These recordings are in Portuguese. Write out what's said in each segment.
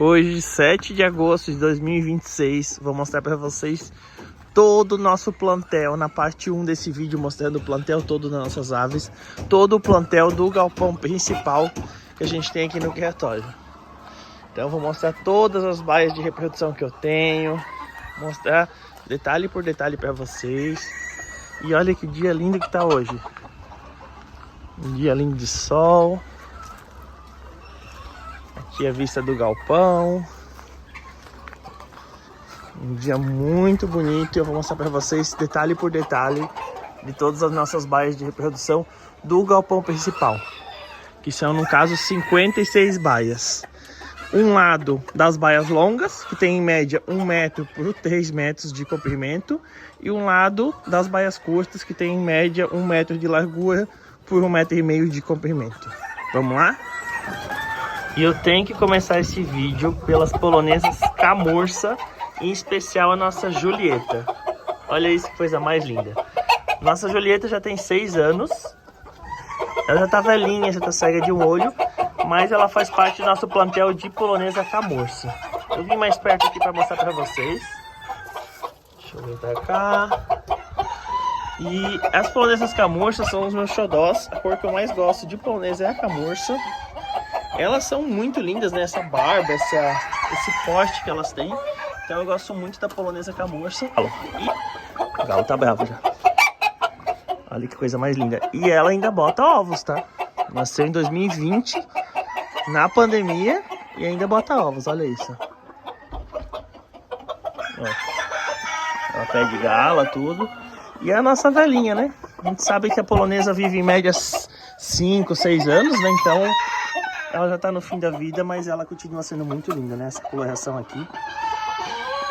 Hoje, 7 de agosto de 2026, vou mostrar para vocês todo o nosso plantel. Na parte 1 desse vídeo, mostrando o plantel todo das nossas aves, todo o plantel do galpão principal que a gente tem aqui no criatório. Então vou mostrar todas as baias de reprodução que eu tenho, mostrar detalhe por detalhe para vocês. E olha que dia lindo que tá hoje. Um dia lindo de sol. Aqui a vista do galpão. Um dia muito bonito. Eu vou mostrar para vocês detalhe por detalhe de todas as nossas baias de reprodução do galpão principal, que são, no caso, 56 baias. Um lado das baias longas, que tem em média 1 metro por 3 metros de comprimento, e um lado das baias curtas, que tem em média 1 metro de largura por 1,5 metro de comprimento. Vamos lá? E eu tenho que começar esse vídeo pelas polonesas camurça, em especial a nossa Julieta. Olha isso, que coisa mais linda. Nossa Julieta já tem 6 anos. Ela já tá velhinha, já tá cega de um olho, mas ela faz parte do nosso plantel de polonesa camurça. Eu vim mais perto aqui para mostrar para vocês. Deixa eu vir pra cá. E as polonesas camurças são os meus xodós. A cor que eu mais gosto de polonesa é a camurça. Elas são muito lindas, né? Essa barba, esse porte que elas têm. Então eu gosto muito da polonesa camurça. E o galo tá bravo já. Olha que coisa mais linda. E ela ainda bota ovos, tá? Nasceu em 2020, na pandemia, e ainda bota ovos. Olha isso. Ó. Ela pede gala, tudo. E é a nossa velhinha, né? A gente sabe que a polonesa vive em média 5, 6 anos, né? Então ela já tá no fim da vida, mas ela continua sendo muito linda, né? Essa coloração aqui.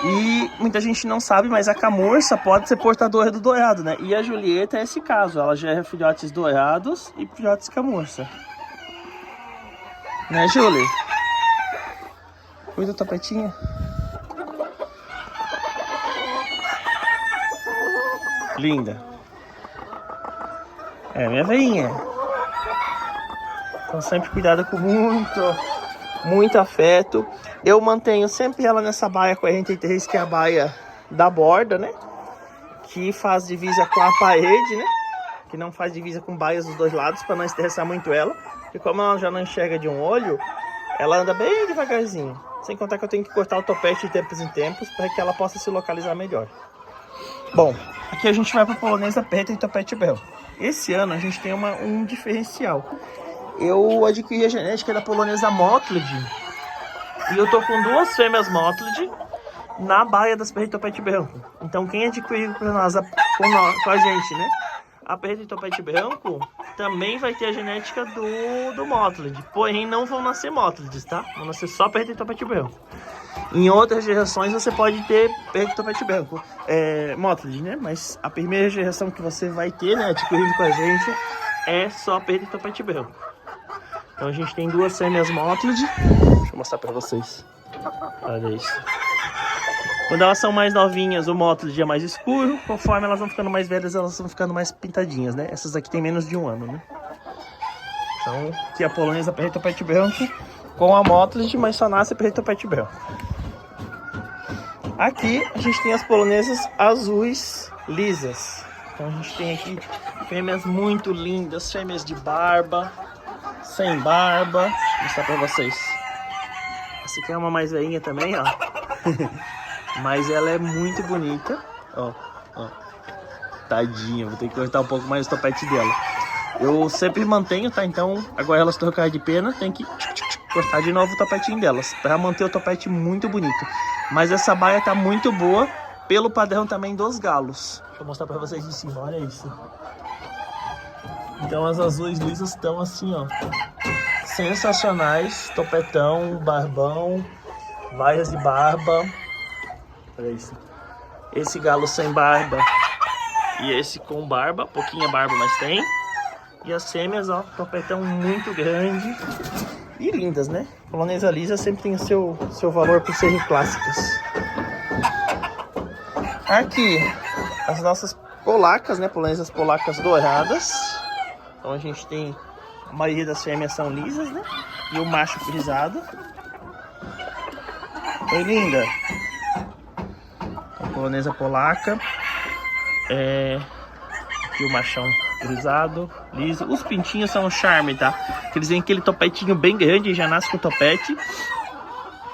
E muita gente não sabe, mas a camurça pode ser portadora do dourado, né? E a Julieta é esse caso. Ela gera filhotes dourados e filhotes camurça. Né, Julie? Cuida da tapetinha. Linda. É minha veinha. Então sempre cuidado com muito afeto. Eu mantenho sempre ela nessa baia 43, que é a baia da borda, né? Que faz divisa com a parede, né? Que não faz divisa com baias dos dois lados, para não estressar muito ela. Porque como ela já não enxerga de um olho, ela anda bem devagarzinho. Sem contar que eu tenho que cortar o topete de tempos em tempos para que ela possa se localizar melhor. Bom, aqui a gente vai para a polonesa preta e topete branco. Esse ano a gente tem um diferencial. Eu adquiri a genética da polonesa Mottled e eu tô com 2 fêmeas Mottled na baia das perretas topete branco. Então quem adquiriu com a gente, né? A perreta e topete branco também vai ter a genética do Mottled. Porém não vão nascer Mottleds, tá? Vão nascer só perreta e topete branco. Em outras gerações você pode ter perreta e topete branco, Mottled, né? Mas a primeira geração que você vai ter, né, adquirindo com a gente, é só perreta e topete branco. Então a gente tem 2 fêmeas Mottled. Deixa eu mostrar pra vocês. Olha isso. Quando elas são mais novinhas, o Mottled é mais escuro. Conforme elas vão ficando mais velhas, elas vão ficando mais pintadinhas, né? Essas aqui tem menos de 1 ano, né? Então aqui a polonesa perreta topete branco com a Mottled, mas só nasce perreta topete branco. Aqui a gente tem as polonesas azuis lisas. Então a gente tem aqui fêmeas muito lindas, fêmeas de barba, sem barba. Vou mostrar pra vocês. Essa aqui é uma mais velhinha também, ó. Mas ela é muito bonita. Ó. Tadinha, vou ter que cortar um pouco mais o topete dela. Eu sempre mantenho, tá? Então, agora elas trocarem de pena, tem que cortar de novo o topetinho delas, pra manter o topete muito bonito. Mas essa baia tá muito boa, pelo padrão também dos galos. Deixa eu mostrar pra vocês de cima, olha isso. Então as azuis lisas estão assim, ó, sensacionais. Topetão, barbão, vaias de barba. Olha isso. Esse galo sem barba e esse com barba, pouquinha barba, mas tem. E as fêmeas, ó, topetão muito grande e lindas, né? Polonesa lisa sempre tem o seu valor por serem clássicas. Aqui as nossas polacas, né? Polonesas polacas douradas. Então a gente tem, a maioria das fêmeas são lisas, né? E o macho frisado. Oi, linda. A polonesa polaca. Aqui o machão cruzado, liso. Os pintinhos são um charme, tá? Eles têm aquele topetinho bem grande, já nasce com o topete.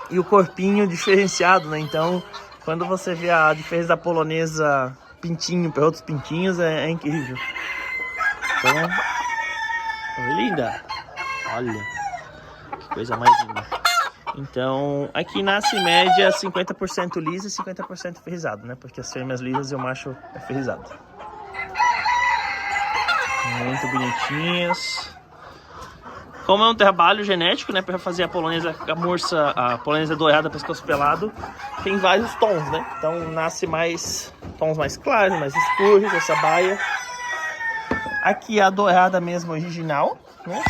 E o corpinho diferenciado, né? Então, quando você vê a diferença da polonesa pintinho para outros pintinhos, é incrível. Então, oi, linda. Olha, que coisa mais linda. Então, aqui nasce em média 50% liso e 50% ferrizado, né? Porque as fêmeas lisas e o macho é ferrizado. Muito bonitinhas. Como é um trabalho genético, né? Para fazer a polonesa mursa, a polonesa dourada pescoço pelado, tem vários tons, né? Então, nasce mais tons mais claros, mais escuros, essa baia. Aqui a dourada mesmo original, né?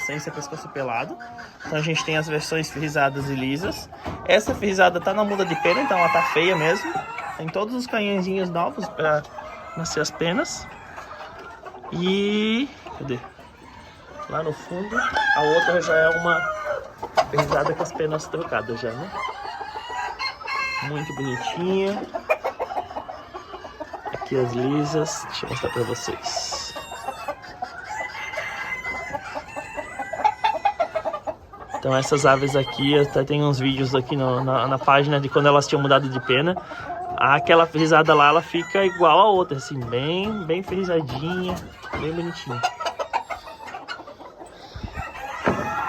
Sem ser pescoço pelado. Então a gente tem as versões frisadas e lisas. Essa frisada tá na muda de pena, então ela tá feia mesmo. Tem todos os canhõezinhos novos para nascer as penas. E... cadê? Lá no fundo, a outra já é uma frisada com as penas trocadas já, né? Muito bonitinha. Aqui as lisas, deixa eu mostrar para vocês. Então essas aves aqui, até tem uns vídeos aqui na página de quando elas tinham mudado de pena. Aquela frisada lá, ela fica igual a outra, assim, bem frisadinha, bem bonitinha.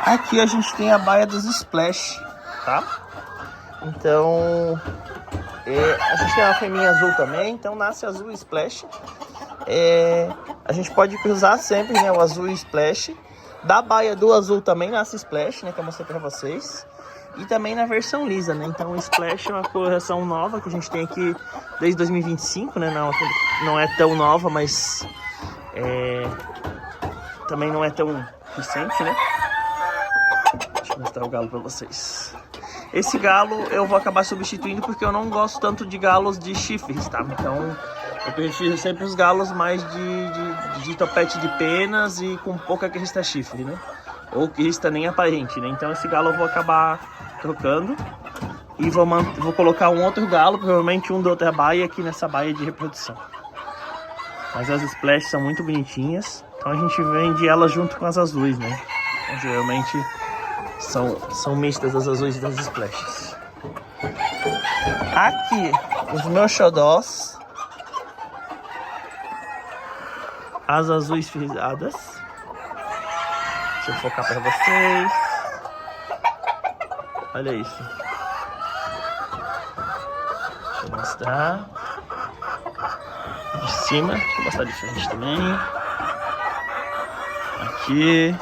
Aqui a gente tem a baia dos splash, tá? Então, a gente tem uma fêmea azul também, então nasce azul e splash. A gente pode cruzar sempre, né, o azul e splash. Da baia do azul também nasce splash, né, que eu mostrei pra vocês. E também na versão lisa, né, então o splash é uma coloração nova que a gente tem aqui desde 2025, né, não é tão nova, mas também não é tão recente, né. Deixa eu mostrar o galo pra vocês. Esse galo eu vou acabar substituindo porque eu não gosto tanto de galos de chifres, tá? Então eu prefiro sempre os galos mais de topete de penas e com pouca crista chifre, né? Ou crista nem aparente, né? Então esse galo eu vou acabar trocando. E vou colocar um outro galo, provavelmente um da outra baia aqui nessa baia de reprodução. Mas as splash são muito bonitinhas. Então a gente vende elas junto com as azuis, né? Então, geralmente são mistas as azuis e das splashes. Aqui, os meus xodós. As azuis frisadas. Deixa eu focar para vocês. Olha isso. Deixa eu mostrar. De cima. Deixa eu mostrar de frente também. Aqui.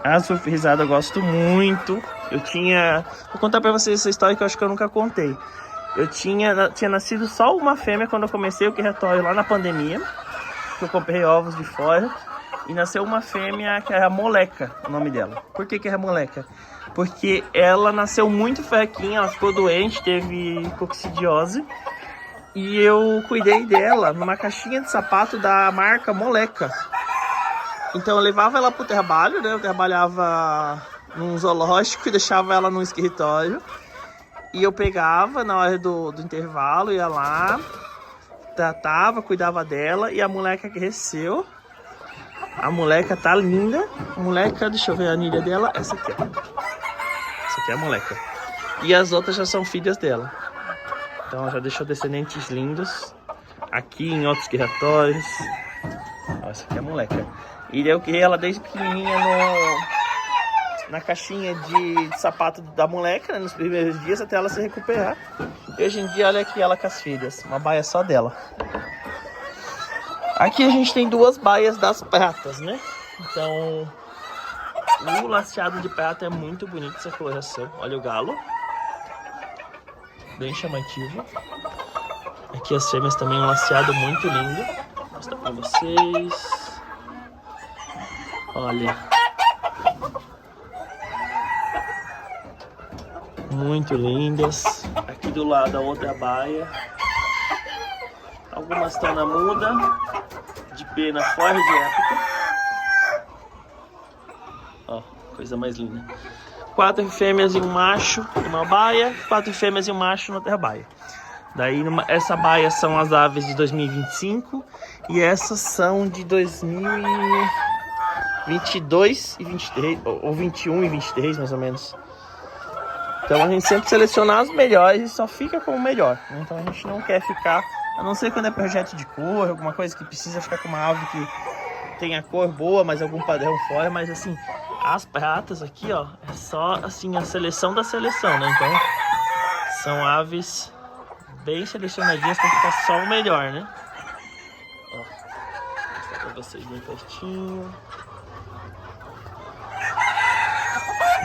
A azul frisada eu gosto muito. Vou contar pra vocês essa história que eu acho que eu nunca contei. Eu tinha nascido só uma fêmea quando eu comecei o criatório lá na pandemia. Que eu comprei ovos de fora. E nasceu uma fêmea que era Moleca, o nome dela. Por que era Moleca? Porque ela nasceu muito fraquinha, ela ficou doente, teve coccidiose. E eu cuidei dela numa caixinha de sapato da marca Moleca. Então eu levava ela pro trabalho, né? Eu trabalhava num zoológico e deixava ela no escritório. E eu pegava na hora do intervalo, ia lá, tratava, cuidava dela. E a moleca cresceu. A moleca tá linda. A moleca, deixa eu ver a anilha dela. Essa aqui, ó. Essa aqui é a moleca. E as outras já são filhas dela. Então ela já deixou descendentes lindos. Aqui em outros criatórios. Essa aqui é a moleca. E eu criei ela desde pequenininha na caixinha de sapato da moleca, né, nos primeiros dias, até ela se recuperar. E hoje em dia, olha aqui ela com as filhas. Uma baia só dela. Aqui a gente tem duas baias das pratas, né? Então, o laceado de prata é muito bonito essa coloração. Olha o galo. Bem chamativo. Aqui as fêmeas também, um laceado muito lindo. Vou mostrar pra vocês. Olha. Muito lindas. Aqui do lado a outra baia. Algumas estão na muda. De pena fora de época. Ó, coisa mais linda. 4 fêmeas e um macho numa baia, 4 fêmeas e um macho na outra baia. Daí essa baia são as aves de 2025 e essas são de 2022 e 23, ou 21 e 23 mais ou menos. Então a gente sempre seleciona as melhores e só fica com o melhor. Então a gente não quer ficar, a não ser quando é projeto de cor, alguma coisa que precisa ficar com uma ave que tenha cor boa, mas algum padrão fora. Mas assim, as pratas aqui, ó, é só assim a seleção da seleção, né? Então são aves bem selecionadinhas para ficar só o melhor, né? Ó, vou mostrar pra vocês bem pertinho.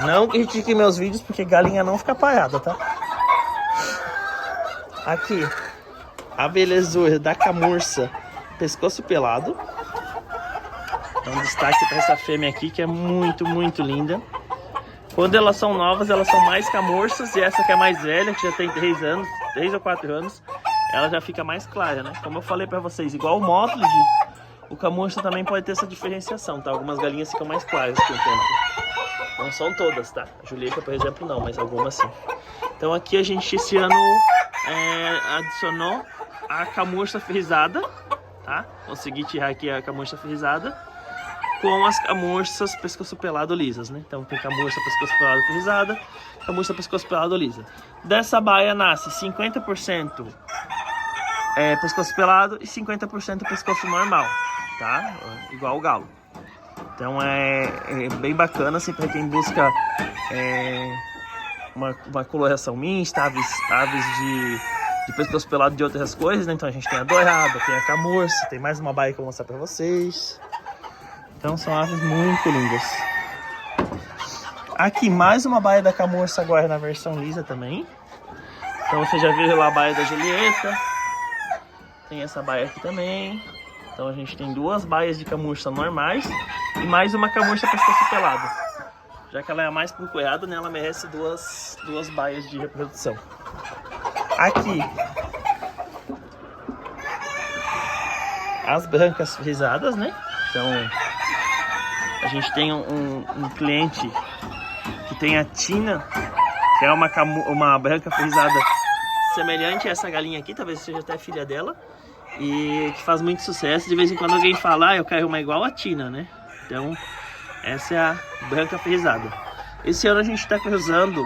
Não critique meus vídeos porque galinha não fica parada, tá? Aqui, a belezura da camurça pescoço pelado. Então destaque para essa fêmea aqui que é muito, muito linda. Quando elas são novas, elas são mais camurças. E essa que é mais velha, que já tem 3 anos, 3 ou 4 anos, ela já fica mais clara, né? Como eu falei para vocês, igual o mótile, o camurça também pode ter essa diferenciação, tá? Algumas galinhas ficam mais claras com o tempo. Não são todas, tá? A Julieta, por exemplo, não, mas algumas sim. Então aqui a gente esse ano adicionou a camurça frisada, tá? Consegui tirar aqui a camurça frisada com as camurças pescoço pelado lisas, né? Então tem camurça pescoço pelado frisada, camurça pescoço pelado lisa. Dessa baia nasce 50% pescoço pelado e 50% pescoço normal, tá? Igual o galo. Então é bem bacana assim para quem busca uma coloração mista, aves de pescoço pelado de outras coisas, né? Então a gente tem a dourada, tem a camurça, tem mais uma baia que eu vou mostrar para vocês. Então são aves muito lindas. Aqui mais uma baia da camurça agora na versão lisa também. Então você já viu lá a baia da Julieta. Tem essa baia aqui também. Então a gente tem 2 baias de camurça normais e mais uma camurça pescoço pelado. Já que ela é a mais procurada, né, ela merece duas baias de reprodução. Aqui as brancas frisadas, né? Então a gente tem um cliente que tem a Tina, que é uma branca frisada semelhante a essa galinha aqui, talvez seja até filha dela, e que faz muito sucesso. De vez em quando alguém fala, eu quero uma igual a Tina, né? Então essa é a branca frisada. Esse ano a gente está cruzando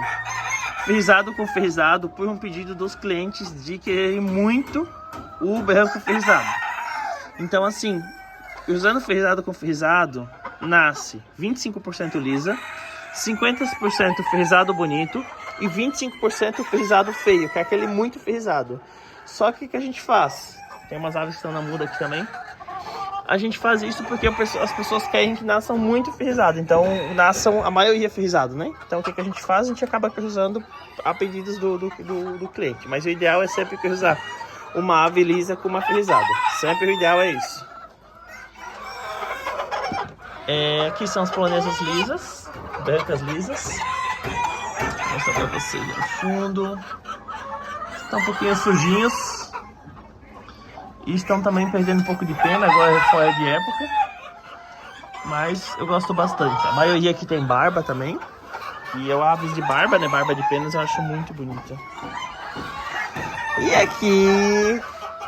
frisado com frisado por um pedido dos clientes de quererem muito o branco frisado. Então assim, cruzando frisado com frisado, nasce 25% lisa, 50% frisado bonito e 25% frisado feio, que é aquele muito frisado. Só que o que a gente faz? Tem umas aves que estão na muda aqui também. A gente faz isso porque as pessoas querem que nasçam muito frisado, então nasçam a maioria frisado, né? Então o que a gente faz? A gente acaba cruzando a pedidos do cliente, mas o ideal é sempre cruzar uma ave lisa com uma frisada, sempre o ideal é isso. Aqui são as polonesas lisas, brancas lisas. Vou mostrar pra vocês no fundo. Estão um pouquinho sujinhos. E estão também perdendo um pouco de pena, agora fora de época. Mas eu gosto bastante. A maioria aqui tem barba também. E eu aves de barba, né? Barba de penas eu acho muito bonita. E aqui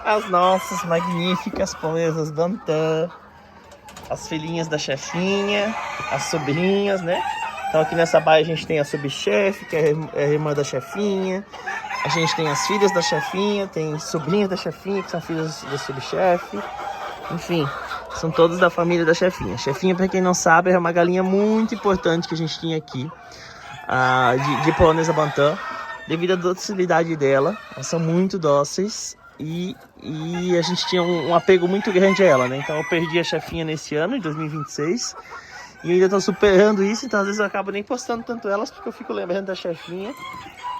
as nossas magníficas polonesas Bantam. As filhinhas da chefinha, as sobrinhas, né? Então aqui nessa baia a gente tem a subchefe, que é a irmã da chefinha. A gente tem as filhas da chefinha, tem sobrinhas da chefinha, que são filhas da subchefe. Enfim, são todos da família da chefinha. Chefinha, para quem não sabe, é uma galinha muito importante que a gente tinha aqui, de polonesa Bantam, devido à docilidade dela. Elas são muito dóceis. E a gente tinha um apego muito grande a ela, né? Então eu perdi a chefinha nesse ano, em 2026. E ainda tô superando isso, então às vezes eu acabo nem postando tanto elas, porque eu fico lembrando da chefinha.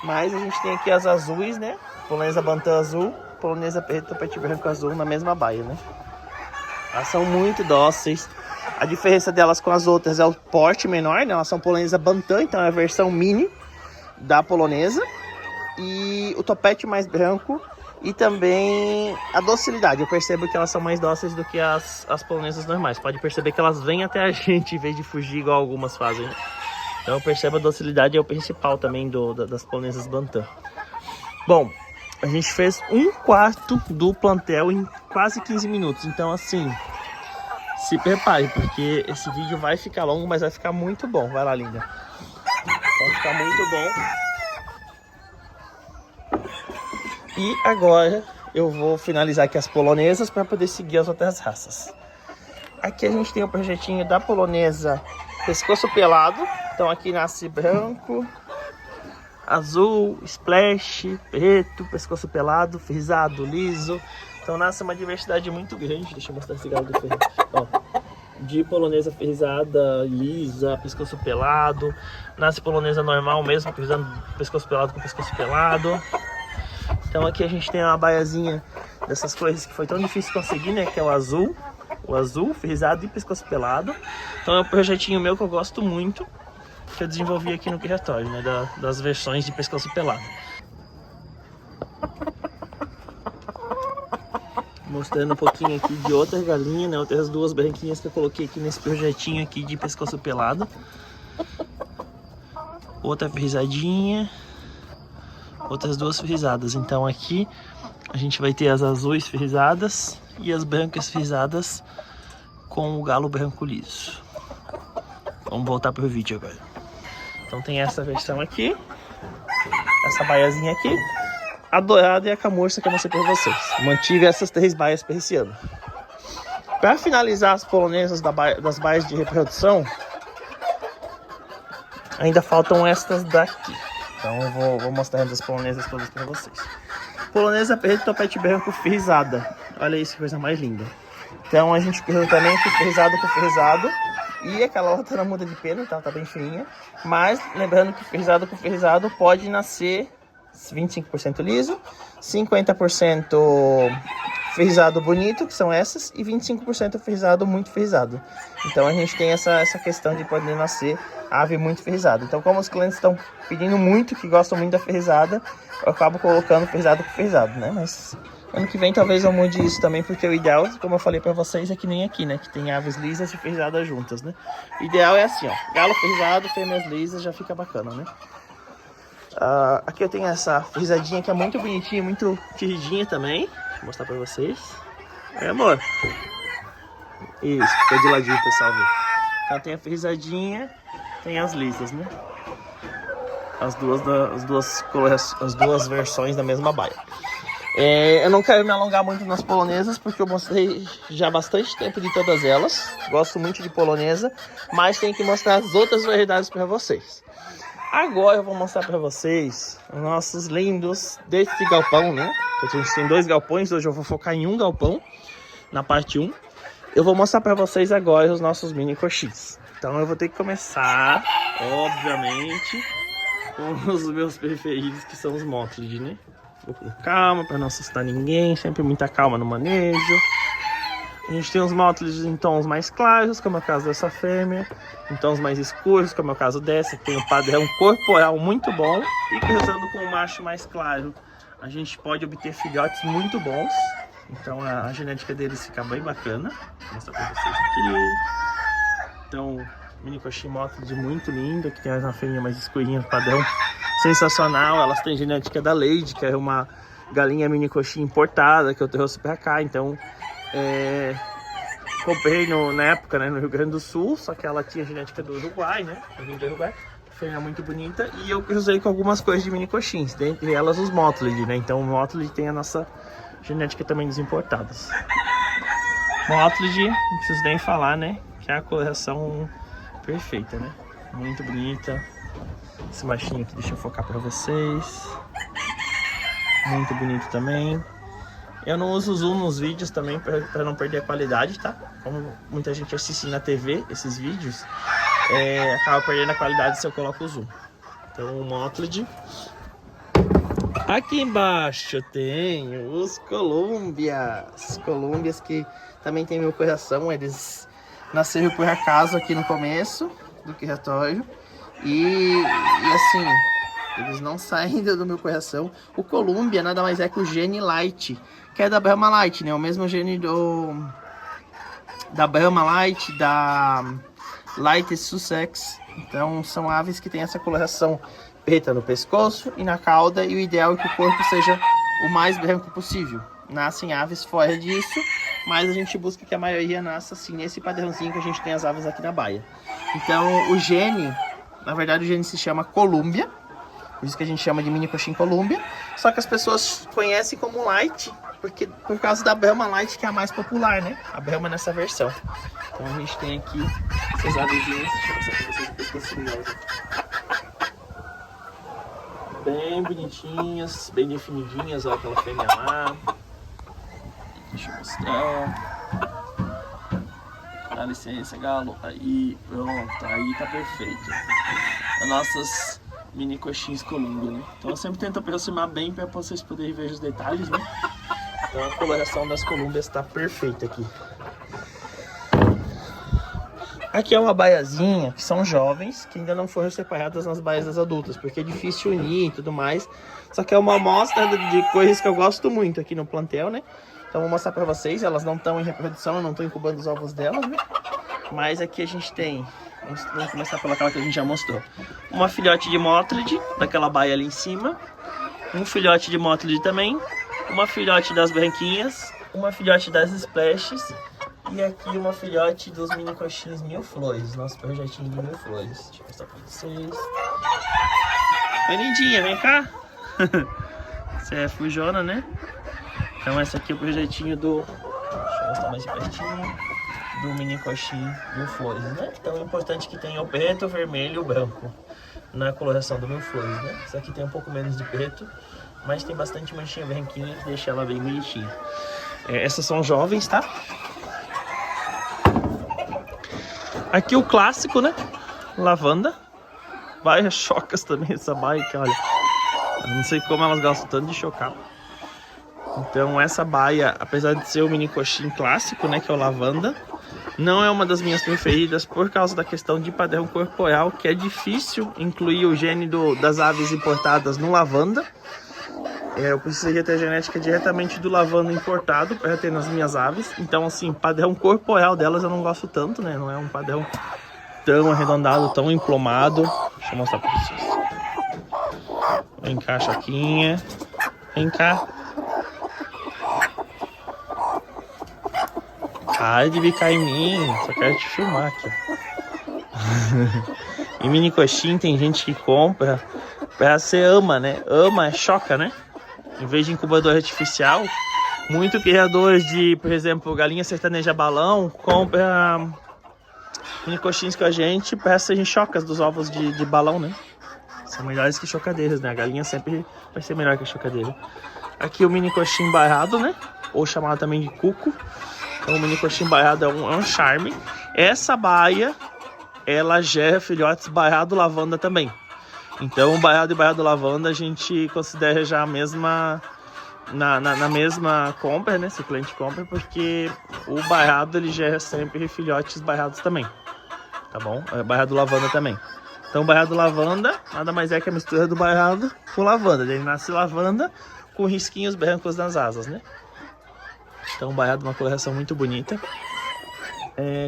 Mas a gente tem aqui as azuis, né? Polonesa Bantam azul, polonesa preto, topete branco azul na mesma baia, né? Elas são muito dóceis. A diferença delas com as outras é o porte menor, né? Elas são polonesa Bantam, então é a versão mini da polonesa. E o topete mais branco. E também a docilidade. Eu percebo que elas são mais dóceis do que as polonesas normais. Pode perceber que elas vêm até a gente em vez de fugir igual algumas fazem. Então eu percebo a docilidade é o principal também das polonesas Bantam. Bom, a gente fez 1/4 do plantel em quase 15 minutos. Então assim, se prepare, porque esse vídeo vai ficar longo, mas vai ficar muito bom. Vai lá, linda. Vai ficar muito bom. E agora eu vou finalizar aqui as polonesas para poder seguir as outras raças. Aqui a gente tem o projetinho da polonesa pescoço pelado. Então aqui nasce branco, azul, splash, preto, pescoço pelado, frisado, liso. Então nasce uma diversidade muito grande. Deixa eu mostrar esse galo do ferro. Ó, de polonesa frisada, lisa, pescoço pelado. Nasce polonesa normal mesmo, frisando pescoço pelado com pescoço pelado. Então aqui a gente tem uma baiazinha dessas coisas que foi tão difícil conseguir, né? Que é o azul frisado e pescoço pelado. Então é um projetinho meu que eu gosto muito, que eu desenvolvi aqui no criatório, né? Das versões de pescoço pelado. Mostrando um pouquinho aqui de outra galinha, né? Outras duas branquinhas que eu coloquei aqui nesse projetinho aqui de pescoço pelado. Outra frisadinha. Outras duas frisadas. Então aqui a gente vai ter as azuis frisadas e as brancas frisadas com o galo branco liso. Vamos voltar pro vídeo agora. Então tem essa versão aqui, essa baiazinha aqui, a dourada e a camurça que eu mostrei para vocês. Mantive essas 3 baias para esse ano. Para finalizar as polonesas das baias de reprodução, ainda faltam estas daqui. Então eu vou mostrar as polonesas todas para vocês. Polonesa preto, topete branco, frisada. Olha isso, que coisa mais linda. Então a gente precisa também aqui frisado com frisado. E aquela outra muda de pelo, então tá bem fininha. Mas lembrando que frisado com frisado pode nascer 25% liso, 50% frisado bonito, que são essas, e 25% frisado muito frisado. Então a gente tem essa questão de poder nascer ave muito frisada. Então como os clientes estão pedindo muito, que gostam muito da frisada, eu acabo colocando frisado com frisado, né? Mas ano que vem talvez eu mude isso também, porque o ideal, como eu falei pra vocês, é que nem aqui, né? Que tem aves lisas e frisadas juntas, né? O ideal é assim, ó, galo frisado, fêmeas lisas, já fica bacana, né? Aqui eu tenho essa frisadinha que é muito bonitinha, muito queridinha também. Vou mostrar pra vocês. É, amor? Isso, fica de ladinho, pessoal. Então tem a frisadinha, tem as lisas, né? As duas versões da mesma baia. Eu não quero me alongar muito nas polonesas, porque eu mostrei já bastante tempo de todas elas. Gosto muito de polonesa, mas tenho que mostrar as outras variedades para vocês. Agora eu vou mostrar para vocês os nossos lindos deste galpão, né? A gente tem 2 galpões, hoje eu vou focar em um galpão, na parte 1. Eu vou mostrar para vocês agora os nossos mini coxins. Então eu vou ter que começar, obviamente, com os meus preferidos, que são os Mottled, né? Vou com calma para não assustar ninguém, sempre muita calma no manejo. A gente tem os Mottled em tons mais claros, como é o caso dessa fêmea, em tons mais escuros, como é o caso dessa, que tem um padrão corporal muito bom. E cruzando com o macho mais claro, a gente pode obter filhotes muito bons. Então a genética deles fica bem bacana. Vou mostrar para vocês aqui. Então, mini coxim Mottled muito lindo, que tem uma fêmea mais escurinha, padrão sensacional. Elas têm genética da Lady, que é uma galinha mini coxim importada que eu trouxe para cá. Então comprei na época, né, no Rio Grande do Sul, só que ela tinha genética do Uruguai, né? Do Uruguai, fêmea muito bonita, e eu cruzei com algumas coisas de mini coxins, dentre elas os Mottled, né? Então o Mottled tem a nossa genética também dos importados. Mottled, não preciso nem falar, né? Que é a coloração perfeita, né? Muito bonita. Esse machinho aqui, deixa eu focar pra vocês. Muito bonito também. Eu não uso zoom nos vídeos também para não perder a qualidade, tá? Como muita gente assiste na TV esses vídeos, acaba perdendo a qualidade se eu coloco o zoom. Então o Mottled. Aqui embaixo tem os Columbias. Columbias que também tem meu coração. Eles nasceram por acaso aqui no começo do criatório. E assim, eles não saem do meu coração. O Columbia nada mais é que o gene Light, que é da Brahma Light, né? O mesmo gene da Brahma Light, da Light Sussex Então são aves que têm essa coloração preta no pescoço e na cauda, e o ideal é que o corpo seja o mais branco possível. Nascem aves fora disso, mas a gente busca que a maioria nasça assim, nesse padrãozinho que a gente tem as aves aqui na baía. Então o gene, na verdade o gene se chama Colúmbia, por isso que a gente chama de mini coxim Colúmbia, só que as pessoas conhecem como Light, porque por causa da Brahma Light, que é a mais popular, né? A Brahma nessa versão. Então a gente tem aqui essas avezinhas, deixa eu mostrar pra vocês que eu esqueci delas. Bem bonitinhas, bem definidinhas, ó, aquela fêmea lá. Deixa eu mostrar. Dá licença, galo. Aí, pronto, aí tá perfeito. As nossas mini coxins Colúmbia, né? Então eu sempre tento aproximar bem para vocês poderem ver os detalhes, né? Então a coloração das colúmbias está perfeita aqui. Aqui é uma baiazinha, que são jovens, que ainda não foram separadas nas baias das adultas, porque é difícil unir e tudo mais. Só que é uma amostra de coisas que eu gosto muito aqui no plantel, né? Então vou mostrar pra vocês, elas não estão em reprodução, eu não estou incubando os ovos delas, né? Mas aqui a gente tem, vamos começar pela que a gente já mostrou. Uma filhote de Mottled, daquela baia ali em cima. Um filhote de Mottled também. Uma filhote das branquinhas. Uma filhote das Splashes. E aqui uma filhote dos mini coxins Mil Flores, nosso projetinho de Mil Flores. Deixa eu mostrar pra vocês. Oi, lindinha, vem cá. Você é fujona, né? Então esse aqui é o projetinho do... Deixa eu mostrar mais de pertinho. Do mini coxim Mil Flores, né? Então é importante que tenha o preto, o vermelho e o branco na coloração do Mil Flores, né? Esse aqui tem um pouco menos de preto, mas tem bastante manchinha branquinha que deixa ela bem bonitinha. Essas são jovens, tá? Aqui o clássico, né? Lavanda. Baia chocas também, essa baia que, olha, eu não sei como elas gostam tanto de chocar. Então essa baia, apesar de ser o mini coxim clássico, né, que é o lavanda, não é uma das minhas preferidas por causa da questão de padrão corporal, que é difícil incluir o gene das aves importadas no lavanda. Eu precisaria ter a genética diretamente do lavanda importado para ter nas minhas aves. Então, assim, padrão corporal delas eu não gosto tanto, né? Não é um padrão tão arredondado, tão emplomado. Deixa eu mostrar para vocês. Vem cá, Choquinha. Vem cá. Para de bicar em mim. Só quero te filmar aqui, ó. E mini coxim tem gente que compra pra ser ama, né? Ama é choca, né? Em vez de incubador artificial, muito criador de, por exemplo, galinha sertaneja balão, compra mini coxins com a gente para serem chocas dos ovos de balão, né? São melhores que chocadeiras, né? A galinha sempre vai ser melhor que a chocadeira. Aqui o mini coxim baiado, né? Ou chamado também de cuco. Então o mini coxim baiado é um charme. Essa baia, ela gera filhotes baiado lavanda também. Então o baiado e baiado lavanda a gente considera já a mesma, na mesma compra, né? Se o cliente compra, porque o baiado ele gera sempre filhotes baiados também, tá bom? Baiado lavanda também. Então o baiado lavanda nada mais é que a mistura do baiado com lavanda. Ele nasce lavanda com risquinhos brancos nas asas, né? Então o baiado é uma coloração muito bonita.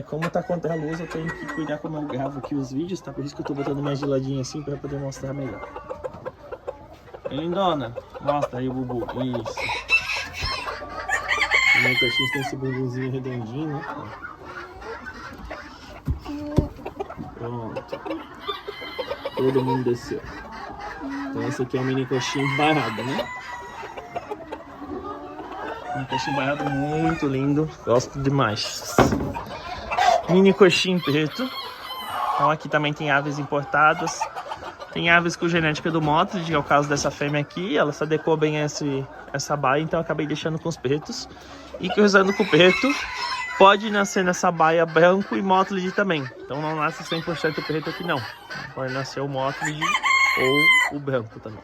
Como tá contra a luz, eu tenho que cuidar como eu gravo aqui os vídeos, tá? Por isso que eu tô botando mais de ladinho assim, pra poder mostrar melhor. Lindona, mostra aí o bubu, isso. O meu coxinho tem esse bubuzinho redondinho, né? Pronto. Todo mundo desceu. Então esse aqui é o mini coxinho baiado, né? Um coxinho baiado muito lindo, gosto demais. Mini coxim preto. Então aqui também tem aves importadas. Tem aves com genética do Mottled, que é o caso dessa fêmea aqui. Ela se adequou bem a essa baia, então eu acabei deixando com os pretos. E cruzando com o preto, pode nascer nessa baia branco e Mottled também. Então não nasce 100% preto aqui não. Pode nascer o Mottled ou o branco também.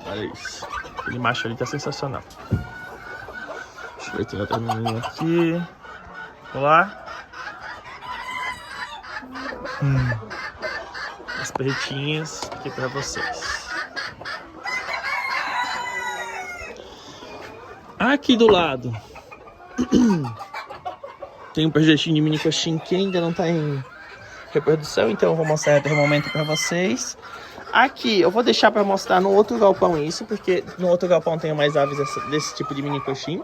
Olha isso. Aquele macho ali tá sensacional. Deixa eu ver, tem outra menina aqui. Olá. As pretinhas aqui pra vocês. Aqui do lado. Tem um projetinho de mini coxinha que ainda não tá em reprodução, então eu vou mostrar até o momento pra vocês. Aqui, eu vou deixar pra mostrar no outro galpão isso, porque no outro galpão tem mais aves desse tipo de mini coxinha.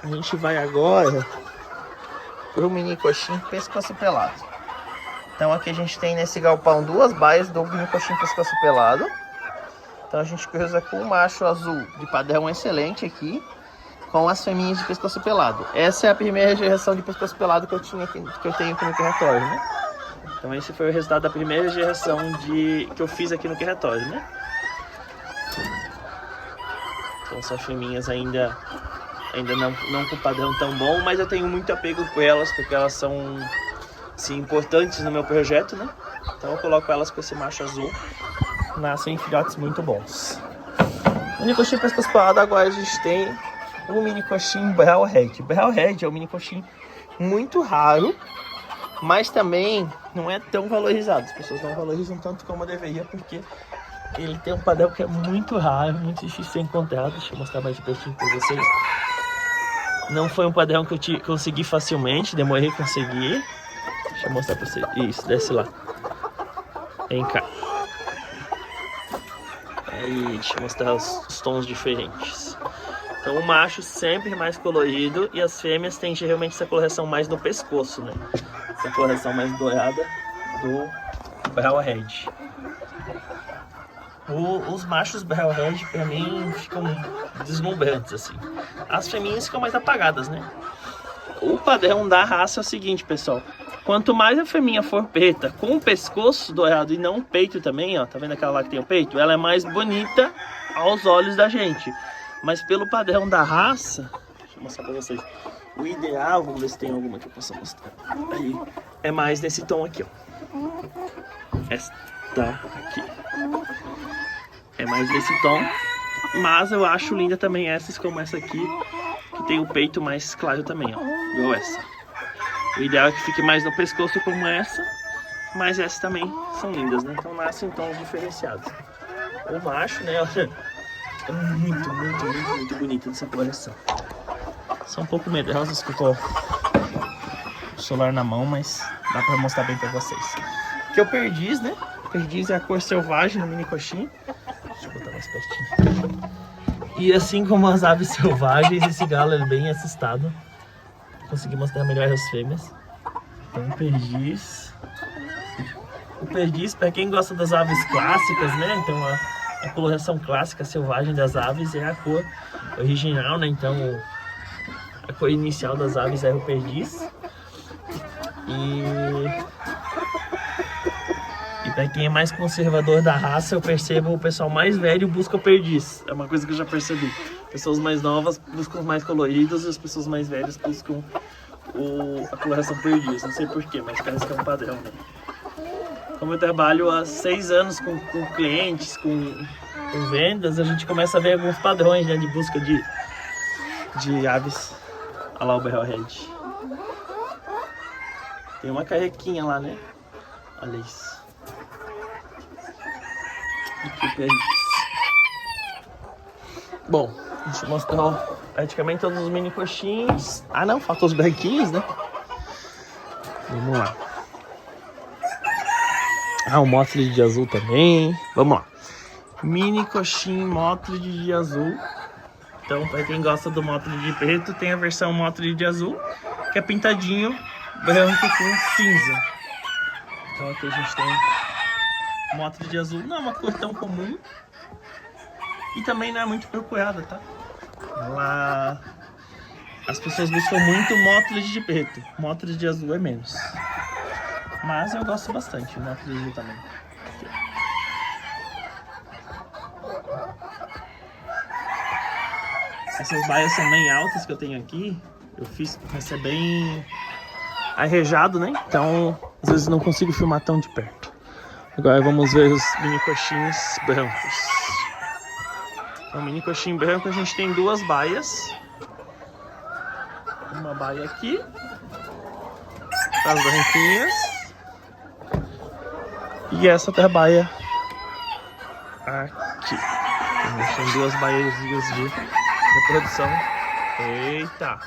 A gente vai agora pro mini coxinha pescoço pelado. Então aqui a gente tem nesse galpão duas baias do mini coxinha pescoço pelado. Então a gente cruza com o macho azul de padrão excelente aqui, com as fêmeas de pescoço pelado. Essa é a primeira geração de pescoço pelado que eu tenho aqui no território, né? Então esse foi o resultado da primeira geração que eu fiz aqui no território, né? Então são fêmeas ainda não com padrão tão bom, mas eu tenho muito apego com elas, porque elas são, sim, importantes no meu projeto, né? Então eu coloco elas com esse macho azul. Nascem filhotes muito bons. Mini coxinha pescoço pelado, agora a gente tem o mini coxinha Brown Red. Brown Red é um mini coxinha muito raro, mas também não é tão valorizado. As pessoas não valorizam tanto como deveria, porque ele tem um padrão que é muito raro, muito difícil de ser encontrado. Deixa eu mostrar mais de pertinho para vocês. Não foi um padrão que eu consegui facilmente, demorei a conseguir. Deixa eu mostrar para vocês. Isso, desce lá. Vem cá. Aí, deixa eu mostrar os tons diferentes. Então o macho sempre mais colorido e as fêmeas têm geralmente essa coloração mais no pescoço, né? Essa coloração mais dourada do Brown Red. Os machos Brown Red pra mim ficam deslumbrantes assim. As fêmeas ficam mais apagadas, né? O padrão da raça é o seguinte, pessoal. Quanto mais a fêmea for preta, com o pescoço dourado e não o peito também, ó. Tá vendo aquela lá que tem o peito? Ela é mais bonita aos olhos da gente. Mas pelo padrão da raça, deixa eu mostrar pra vocês. O ideal, vamos ver se tem alguma que eu possa mostrar. Aí, é mais nesse tom aqui, ó. Esta aqui. É mais nesse tom. Mas eu acho linda também essas, como essa aqui, que tem o peito mais claro também, ó. Igual essa. O ideal é que fique mais no pescoço como essa, mas essas também são lindas, né? Então nascem em tons diferenciados. O macho, né, olha, é muito bonito dessa coloração. São um pouco medrosas que eu tô com o celular na mão, mas dá pra mostrar bem pra vocês. Aqui é o perdiz, né? O perdiz é a cor selvagem no mini coxinha. Deixa eu botar mais pertinho. E assim como as aves selvagens, esse galo é bem assustado. Consegui mostrar melhor as fêmeas. Então o perdiz. O perdiz, para quem gosta das aves clássicas, né? Então a coloração clássica selvagem das aves é a cor original, né? Então a cor inicial das aves é o perdiz. E para quem é mais conservador da raça, eu percebo o pessoal mais velho busca o perdiz. É uma coisa que eu já percebi. Pessoas mais novas buscam os mais coloridos e as pessoas mais velhas buscam a coloração perdiz. Não sei porquê, mas parece que é um padrão, né? Como eu trabalho há 6 anos com clientes, com vendas, a gente começa a ver alguns padrões, né, de busca de aves. Olha lá o Brown Red. Tem uma carequinha lá, né? Olha isso. Aqui, perdiz. Bom, deixa eu mostrar praticamente todos os mini coxinhos. Ah não, faltou os branquinhos, né? Vamos lá. Ah, o mótile de azul também. Vamos lá. Mini coxinha mótile de azul. Então, para quem gosta do mótile de preto, tem a versão mótile de azul, que é pintadinho branco com cinza. Então aqui a gente tem mótile de azul. Não é uma cor tão comum. E também não é muito procurada, tá? As pessoas buscam muito mótiles de preto. Mótiles de azul é menos. Mas eu gosto bastante, o mótile de azul também. Aqui, essas baias são bem altas que eu tenho aqui. Eu fiz para ser bem arrejado, né? Então, às vezes não consigo filmar tão de perto. Agora vamos ver os mini coxinhos brancos. No mini coxinho branco a gente tem duas baias. Uma baia aqui, as branquinhas, e essa outra baia aqui. Então, tem duas baias de reprodução. Eita!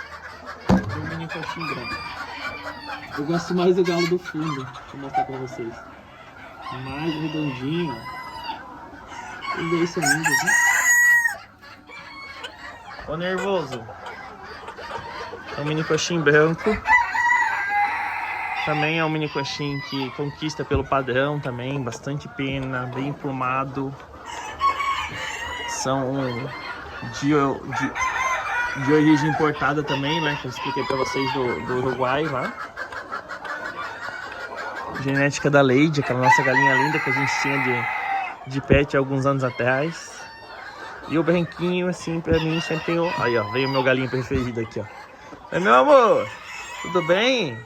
coxinha branco. Eu gosto mais do galo do fundo. Deixa eu mostrar pra vocês. Mais redondinho, ó. Tudo isso é lindo, viu? Tô nervoso. É um mini coxinho branco. Também é um mini coxinho que conquista pelo padrão também. Bastante pena, bem emplumado. São de origem importada também, né? Que eu expliquei pra vocês do Uruguai lá. Genética da Lady, aquela nossa galinha linda que a gente tinha de pet há alguns anos atrás. E o branquinho, assim, pra mim sempre tem o... Aí, ó, veio o meu galinho preferido aqui, ó. Oi, meu amor! Tudo bem?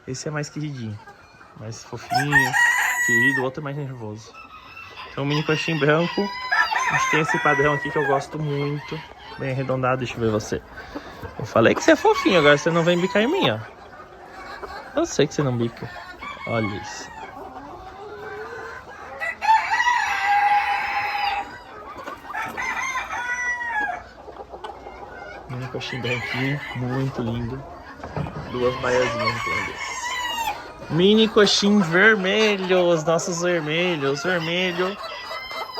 Esse é mais queridinho. Mais fofinho, querido. O outro é mais nervoso. Então, um mini coxinho branco. A gente tem esse padrão aqui que eu gosto muito. Bem arredondado, deixa eu ver você. Eu falei que você é fofinho, agora você não vem bicar em mim, ó. Eu sei que você não bica. Olha isso. Mini coxinho branquinho, muito lindo. Duas baiazinhas grandes. Mini coxinho vermelho, os nossos vermelhos, vermelho.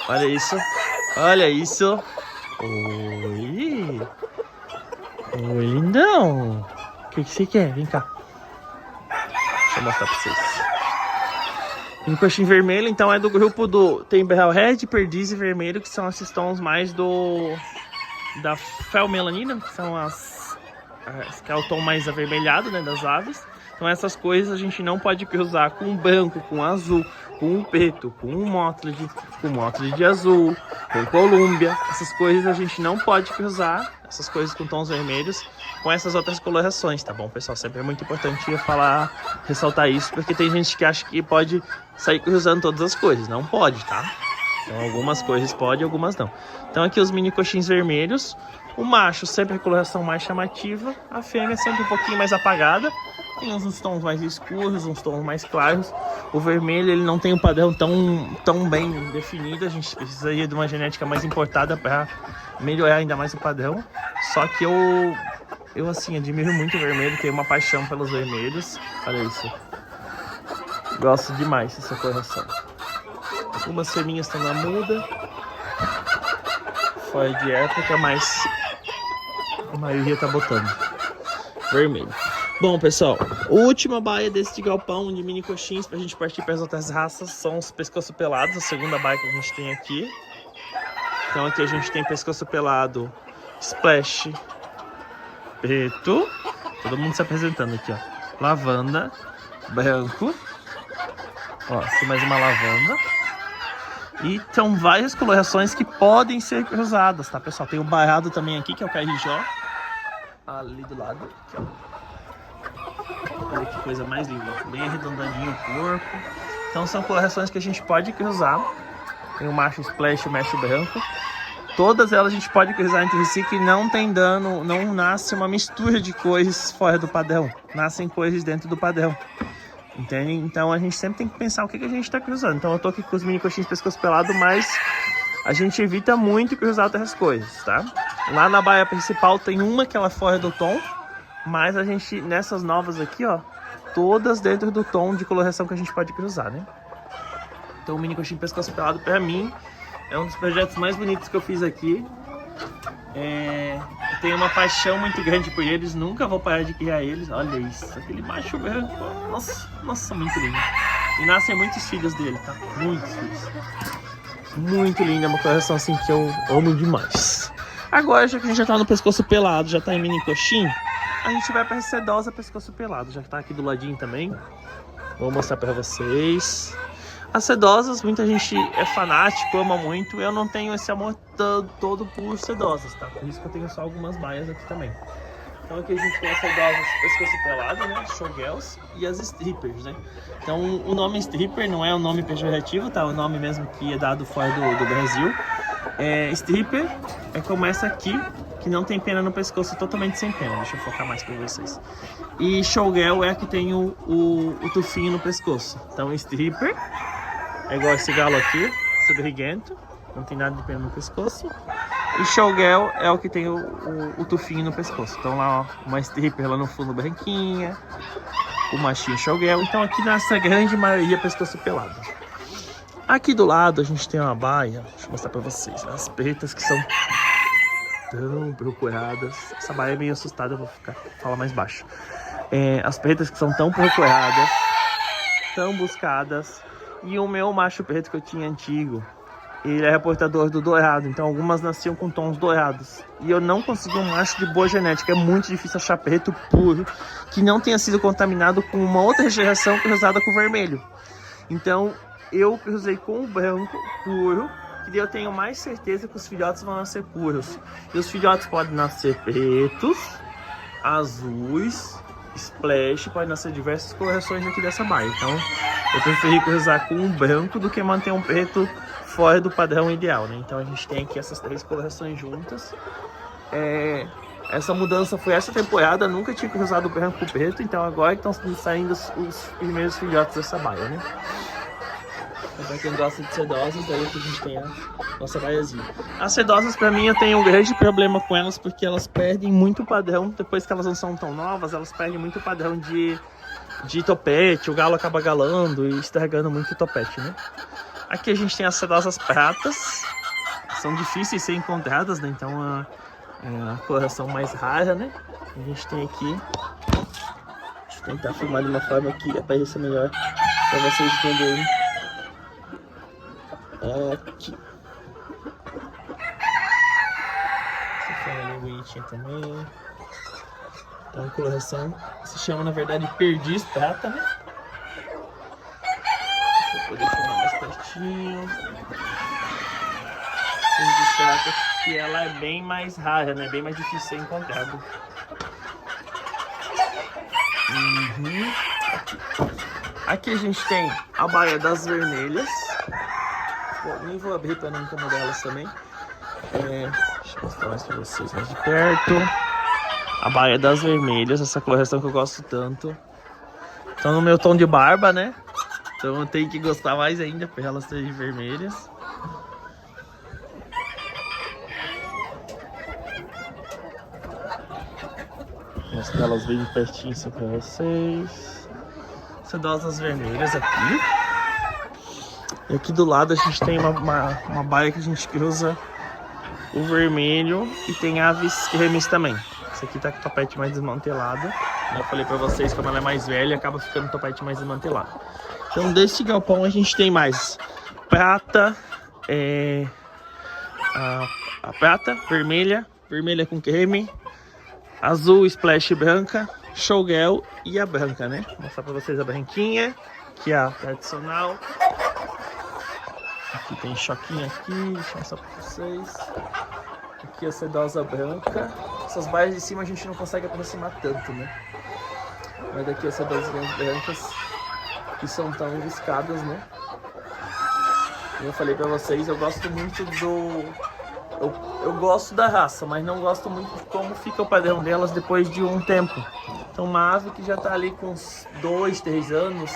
Olha isso, olha isso. Oi. Oi, lindão. O que você quer? Vem cá. Deixa eu mostrar pra vocês. Mini coxinho vermelho, então é do grupo do... Tem Berral Red, Perdiz e Vermelho, que são esses tons mais da felmelanina, que são que é o tom mais avermelhado, né, das aves. Então essas coisas a gente não pode cruzar com branco, com azul, com preto, com Mottled de azul, com Colômbia. Essas coisas a gente não pode cruzar, essas coisas com tons vermelhos, com essas outras colorações, tá bom, pessoal? Sempre é muito importante eu ressaltar isso, porque tem gente que acha que pode sair cruzando todas as coisas. Não pode, tá? Então algumas coisas pode, algumas não. Então aqui os mini coxins vermelhos. O macho sempre a coloração mais chamativa, a fêmea sempre um pouquinho mais apagada. Tem uns tons mais escuros, uns tons mais claros. O vermelho ele não tem um padrão tão bem definido. A gente precisaria de uma genética mais importada para melhorar ainda mais o padrão. Só que eu assim, admiro muito o vermelho, tenho uma paixão pelos vermelhos. Olha isso. Gosto demais dessa coloração. Algumas fêmeas estão na muda. Fora de época, mas a maioria tá botando vermelho. Bom, pessoal, a última baia desse galpão de mini coxins pra gente partir para as outras raças são os pescoço pelados, a segunda baia que a gente tem aqui. Então aqui a gente tem pescoço pelado, splash, preto, todo mundo se apresentando aqui, ó. Lavanda, branco, ó, aqui mais uma lavanda. E são várias colorações que podem ser cruzadas, tá, pessoal? Tem o barrado também aqui, que é o KRJ, ali do lado, aqui, ó. Olha que coisa mais linda, bem arredondadinho o corpo. Então são colorações que a gente pode cruzar. Tem o macho splash e o macho branco. Todas elas a gente pode cruzar entre si, que não tem dano, não nasce uma mistura de cores fora do padrão. Nascem cores dentro do padrão. Entende? Então a gente sempre tem que pensar o que a gente está cruzando. Então eu tô aqui com os mini coxinhos pescoço pelado, mas a gente evita muito cruzar outras coisas, tá? Lá na baia principal tem uma que ela é fora do tom. Mas a gente, nessas novas aqui, ó, todas dentro do tom de coloração que a gente pode cruzar, né? Então o mini coxinho pescoço pelado, pra mim, é um dos projetos mais bonitos que eu fiz aqui. Eu tenho uma paixão muito grande por eles, nunca vou parar de criar eles. Olha isso, aquele macho branco, nossa, muito lindo. E nascem muitos filhos dele, tá? Muitos filhos. Muito lindo, é uma coloração assim que eu amo demais. Agora, já que a gente já tá no pescoço pelado, já tá em mini coxinho, a gente vai para sedosa pescoço pelado, já que tá aqui do ladinho também. Vou mostrar para vocês. As sedosas, muita gente é fanático, ama muito. Eu não tenho esse amor todo por sedosas, tá? Por isso que eu tenho só algumas baias aqui também. Então aqui a gente tem as sedosas pescoço pelado, né? Showgirls e as strippers, né? Então o nome stripper não é um nome pejorativo, tá? O nome mesmo que é dado fora do Brasil. Stripper é como essa aqui, que não tem pena no pescoço, totalmente sem pena. Deixa eu focar mais para vocês. E showgirl é a que tem o tufinho no pescoço. Então stripper é igual esse galo aqui, esse briguento, não tem nada de pena no pescoço. E showgirl é o que tem o tufinho no pescoço. Então lá, ó, uma stripper lá no fundo branquinha, o machinho showgirl. Então aqui nessa grande maioria pescoço pelado. Aqui do lado a gente tem uma baia, deixa eu mostrar pra vocês, as pretas que são tão procuradas. Essa baia é meio assustada, eu vou falar mais baixo. As pretas que são tão procuradas, tão buscadas. E o meu macho preto que eu tinha antigo, ele é portador do dourado, então algumas nasciam com tons dourados. E eu não consegui um macho de boa genética, é muito difícil achar preto puro, que não tenha sido contaminado com uma outra geração cruzada com o vermelho. Então eu cruzei com o branco puro, que eu tenho mais certeza que os filhotes vão nascer puros. E os filhotes podem nascer pretos, azuis, splash, pode nascer diversas colorações aqui dessa baia. Então eu preferi cruzar com um branco do que manter um preto fora do padrão ideal, né? Então a gente tem aqui essas 3 colorações juntas. Essa mudança foi essa temporada, nunca tinha cruzado branco com preto, então agora estão saindo os primeiros filhotes dessa baia, né? Pra quem gosta de sedosas, daí que a gente tem a nossa baiazinha. As sedosas, pra mim, eu tenho um grande problema com elas, porque elas perdem muito padrão. Depois que elas não são tão novas, elas perdem muito padrão de topete. O galo acaba galando e estragando muito o topete, né? Aqui a gente tem as sedosas pratas. São difíceis de ser encontradas, né? Então é a coloração mais rara, né? A gente tem aqui. Deixa eu tentar filmar de uma forma que apareça melhor pra vocês entenderem. Aqui. Essa forma ali bonitinha também. Então a coloração se chama, na verdade, perdiz prata, né? Deixa eu poder filmar mais pertinho. Perdiz prata, que ela é bem mais rara, né? Bem mais difícil de ser encontrada. Aqui a gente tem a baia das vermelhas. Bom, nem vou abrir para não incomodar elas também. Deixa eu mostrar mais para vocês mais de perto. A baia das vermelhas, essa coloração que eu gosto tanto. Estão no meu tom de barba, né? Então eu tenho que gostar mais ainda por elas serem vermelhas. Vou mostrar elas bem de pertinho assim para vocês. Sedosas vermelhas aqui. E aqui do lado a gente tem uma baia que a gente cruza o vermelho e tem aves remis também. Essa aqui tá com o topete mais desmantelado. Eu falei pra vocês, como ela é mais velha, acaba ficando o topete mais desmantelado. Então desse galpão a gente tem mais prata, a prata, vermelha com creme, azul, splash branca, showgirl e a branca, né? Vou mostrar pra vocês a branquinha, que é a tradicional. Aqui tem choquinho aqui, deixa eu mostrar pra vocês. Aqui a sedosa branca. Essas baias de cima a gente não consegue aproximar tanto, né? Mas daqui as sedosinhas brancas que são tão riscadas, né? Como eu falei pra vocês, eu gosto muito eu gosto da raça, mas não gosto muito de como fica o padrão delas depois de um tempo. Então uma ave que já tá ali com uns 2, 3 anos.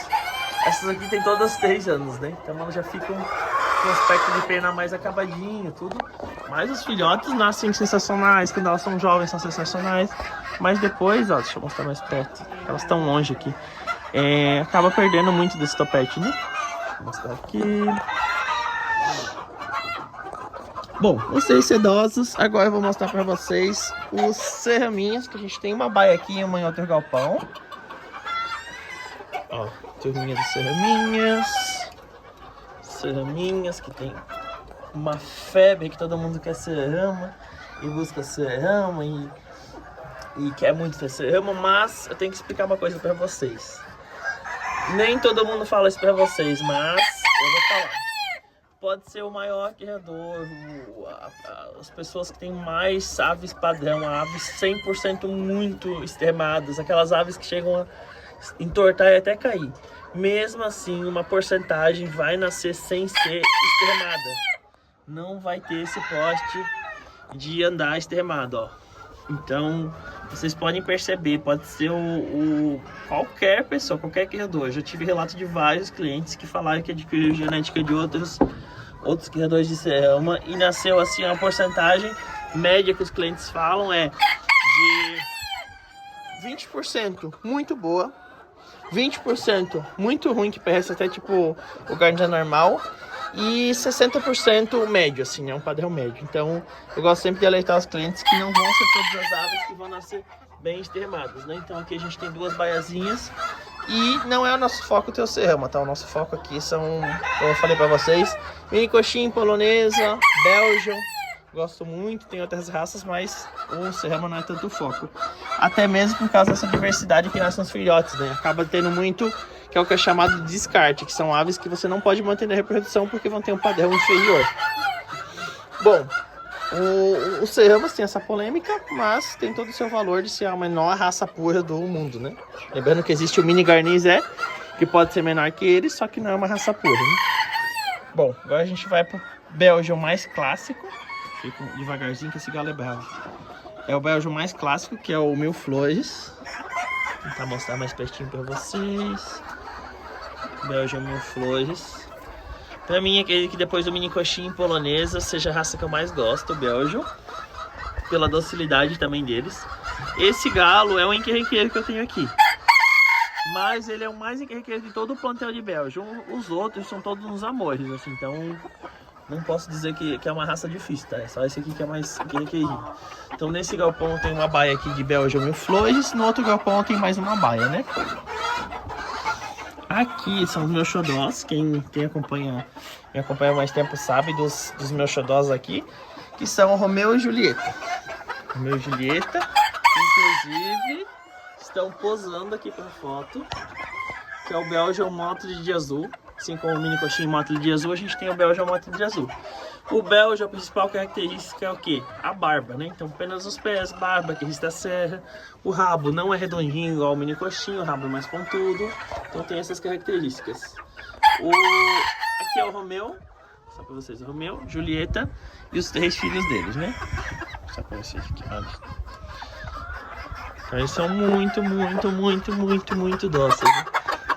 Essas aqui tem todas 3 anos, né? Então elas já ficam com um aspecto de pena mais acabadinho, tudo. Mas os filhotes nascem sensacionais, quando elas são jovens são sensacionais. Mas depois, ó, deixa eu mostrar mais perto. Elas estão longe aqui. Acaba perdendo muito desse topete, né? Vou mostrar aqui. Bom, vocês sedosos, agora eu vou mostrar pra vocês os serraminhos, que a gente tem uma baia aqui e uma em outro galpão. Ó, turminha de serraminhas, que tem uma febre que todo mundo quer serrama e busca serrama e quer muito ter serrama, mas eu tenho que explicar uma coisa pra vocês. Nem todo mundo fala isso pra vocês, mas eu vou falar. Pode ser o maior criador, as pessoas que têm mais aves padrão, aves 100% muito extremadas, aquelas aves que chegam a entortar e até cair. Mesmo assim, uma porcentagem vai nascer sem ser extremada. Não vai ter esse poste de andar extremado, ó. Então, vocês podem perceber, pode ser qualquer pessoa, qualquer criador. Eu já tive relato de vários clientes que falaram que adquiriram genética de outros outros criadores de serrama, e nasceu assim, a porcentagem média que os clientes falam é de 20% muito boa, 20% muito ruim, que parece até tipo o Garden normal, e 60% médio, assim, é um padrão médio. Então eu gosto sempre de alertar os clientes que não vão ser todas as aves que vão nascer bem extremadas, né? Então aqui a gente tem duas baiazinhas e não é o nosso foco ter o serrama, tá? O nosso foco aqui são, como eu falei pra vocês, mini coxinha, polonesa, Belgian. Gosto muito, tem outras raças, mas o serrama não é tanto foco. Até mesmo por causa dessa diversidade que nasce nos filhotes, né? Acaba tendo muito, que é o que é chamado de descarte, que são aves que você não pode manter na reprodução porque vão ter um padrão inferior. Bom, o serrama tem essa polêmica, mas tem todo o seu valor de ser a menor raça pura do mundo, né? Lembrando que existe o mini garnizé, que pode ser menor que ele, só que não é uma raça pura, né? Bom, agora a gente vai pro Belgian mais clássico. Fica devagarzinho que esse galo é bravo. É o Belgian mais clássico, que é o Mil Flores. Vou tentar mostrar mais pertinho pra vocês. Belgian Mil Flores. Pra mim, aquele que depois do mini coxinha polonesa seja a raça que eu mais gosto, o Belgian. Pela docilidade também deles. Esse galo é o encrenqueiro que eu tenho aqui. Mas ele é o mais encrenqueiro de todo o plantel de Belgian. Os outros são todos uns amores, assim, então não posso dizer que é uma raça difícil, tá? É só esse aqui que é mais encrenqueirinho. Então nesse galpão tem uma baia aqui de Belgian Mil Flores, no outro galpão tem mais uma baia, né? Aqui são os meus xodós, quem me acompanha mais tempo sabe dos meus xodós aqui, que são Romeu e Julieta. Romeu e Julieta, inclusive, estão posando aqui para foto, que é o Belgian Motley de azul. Assim como o mini coxinha Motley de azul, a gente tem o Belgian Motley de azul. O Belgian, a principal característica é o quê? A barba, né? Então apenas os pés, barba, que da serra. O rabo não é redondinho igual o mini coxinha, o rabo é mais pontudo. Então tem essas características. Aqui é o Romeu, só para vocês, o Romeu, Julieta e os 3 filhos deles, né? Só para vocês aqui, olha. Então, eles são muito dóceis, né?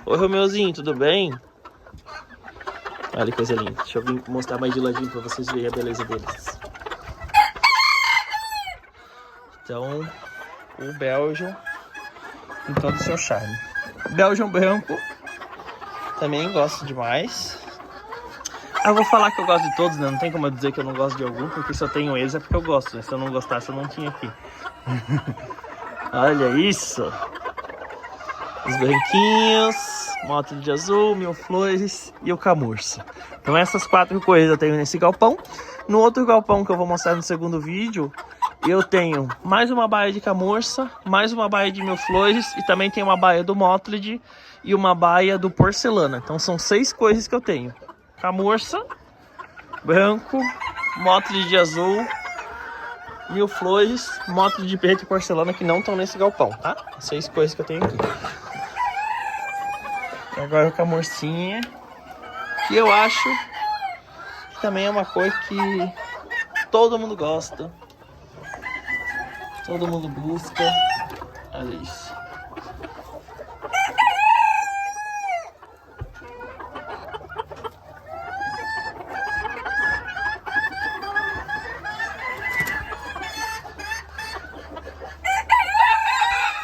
Oi, Romeuzinho, tudo bem? Olha que coisa linda. Deixa eu vir mostrar mais de ladinho para vocês verem a beleza deles. Então, o Belgian em todo o seu charme. Belgian branco, também gosto demais. Eu vou falar que eu gosto de todos, né? Não tem como eu dizer que eu não gosto de algum, porque se eu tenho eles é porque eu gosto, né? Se eu não gostasse, eu não tinha aqui. Olha isso! Os branquinhos, Motley de azul, Mil Flores e o camurça. Então essas 4 coisas eu tenho nesse galpão. No outro galpão que eu vou mostrar no segundo vídeo, eu tenho mais uma baia de camurça, mais uma baia de Mil Flores e também tem uma baia do Motley e uma baia do porcelana. Então são 6 coisas que eu tenho. Camurça, branco, Motley de azul, Mil Flores, Motley de preto e porcelana que não estão nesse galpão, tá? 6 coisas que eu tenho aqui. Agora o camurcinha, que eu acho que também é uma cor que todo mundo gosta, todo mundo busca. Olha isso.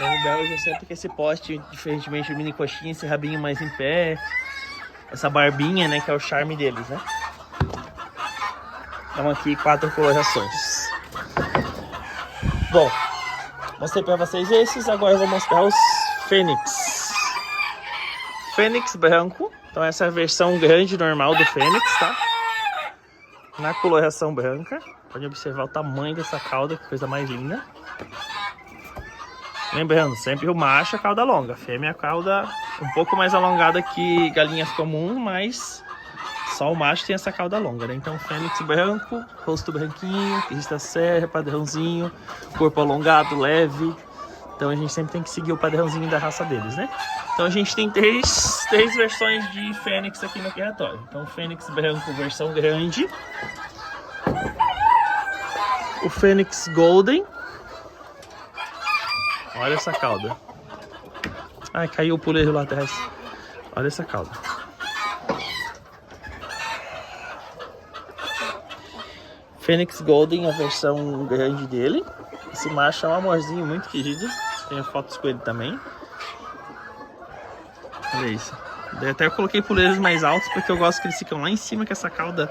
Então o Belgian sempre com esse poste, diferentemente do mini coxinha, esse rabinho mais em pé, essa barbinha, né, que é o charme deles, né? Então aqui 4 colorações. Bom, mostrei pra vocês esses, agora eu vou mostrar os Fênix. Fênix branco, então essa é a versão grande normal do Fênix, tá? Na coloração branca, pode observar o tamanho dessa cauda, que coisa mais linda. Lembrando, sempre o macho a cauda longa, a fêmea a cauda um pouco mais alongada que galinhas comuns, mas só o macho tem essa cauda longa, né? Então Fênix branco, rosto branquinho, da serra, padrãozinho, corpo alongado, leve. Então a gente sempre tem que seguir o padrãozinho da raça deles, né? Então a gente tem três versões de Fênix aqui no criatório. Então Fênix branco versão grande, o Fênix Golden. Olha essa cauda. Ai, caiu o puleiro lá atrás. Olha essa cauda. Fênix Golden, a versão grande dele. Esse macho é um amorzinho muito querido. Tenho fotos com ele também. Olha isso. Daí até eu coloquei puleiros mais altos, porque eu gosto que eles ficam lá em cima, que essa cauda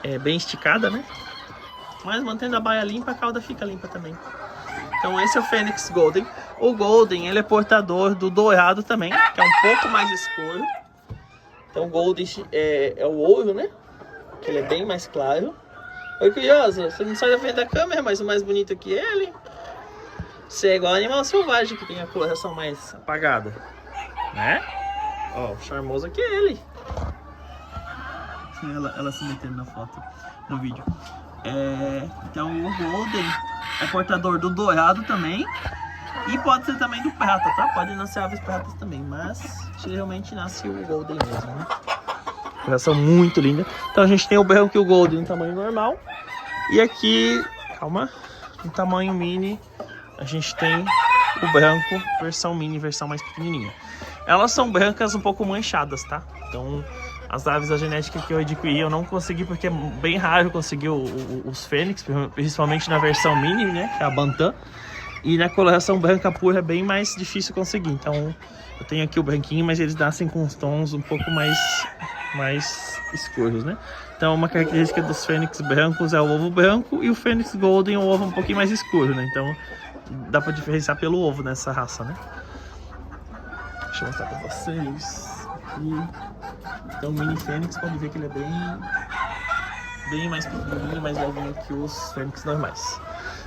é bem esticada, né? Mas mantendo a baia limpa, a cauda fica limpa também. Então esse é o Fênix Golden. O Golden, ele é portador do dourado também, que é um pouco mais escuro. Então o Golden é o ouro, né? Que ele é bem mais claro. Oi, curiosa, você não sai da frente da câmera, mas o mais bonito que ele. Você é igual animal selvagem, que tem a coloração mais apagada, né? Ó, o charmoso aqui é ele. Ela se metendo na foto, no vídeo. Então o Golden é portador do dourado também. E pode ser também do prata, tá? Pode nascer aves pratas também, mas geralmente nasce o Golden mesmo, né? Elas são muito lindas. Então a gente tem o branco e o Golden no tamanho normal. E aqui, calma, no tamanho mini, a gente tem o branco, versão mini, versão mais pequenininha. Elas são brancas um pouco manchadas, tá? Então as aves da genética que eu adquiri eu não consegui, porque é bem raro conseguir os fênix, principalmente na versão mini, né? Que é a Bantam. E na coloração branca pura é bem mais difícil conseguir. Então eu tenho aqui o branquinho, mas eles nascem com os tons um pouco mais escuros, né? Então uma característica dos fênix brancos é o ovo branco, e o fênix golden é o ovo um pouquinho mais escuro, né? Então dá pra diferenciar pelo ovo nessa raça, né? Deixa eu mostrar pra vocês aqui. Então o mini fênix, pode ver que ele é bem mais pequenininho, mais levinho que os fênix normais.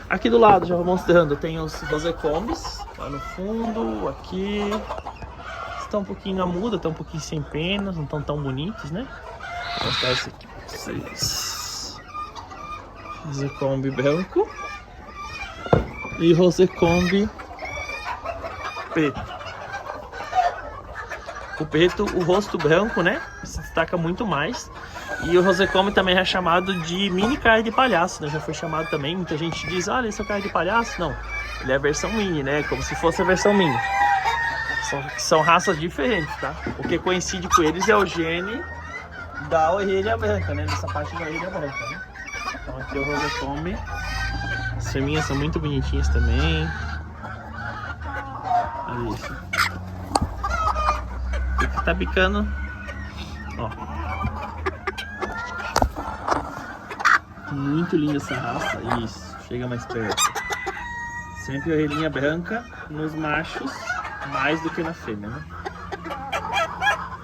Aqui do lado, já vou mostrando, tem os rosecombes lá no fundo, aqui. Estão um pouquinho na muda, estão um pouquinho sem penas, não estão tão bonitos, né? Vou mostrar esse aqui pra vocês. Rosecombe branco e rosecombe preto. O preto, o rosto branco, né? Se destaca muito mais. E o rosecombe também é chamado de mini cara de palhaço, né? Já foi chamado também. Muita gente diz, olha, esse é o cara de palhaço. Não, ele é a versão mini, né? Como se fosse a versão mini. São raças diferentes, tá? O que coincide com eles é o gene da orelha branca, né? Dessa parte da orelha branca, né? Então aqui é o rosecombe. As fêmeas são muito bonitinhas também. Olha isso. Aqui tá bicando. Ó. Muito linda essa raça. Isso, chega mais perto. Sempre orelhinha branca nos machos, mais do que na fêmea, né?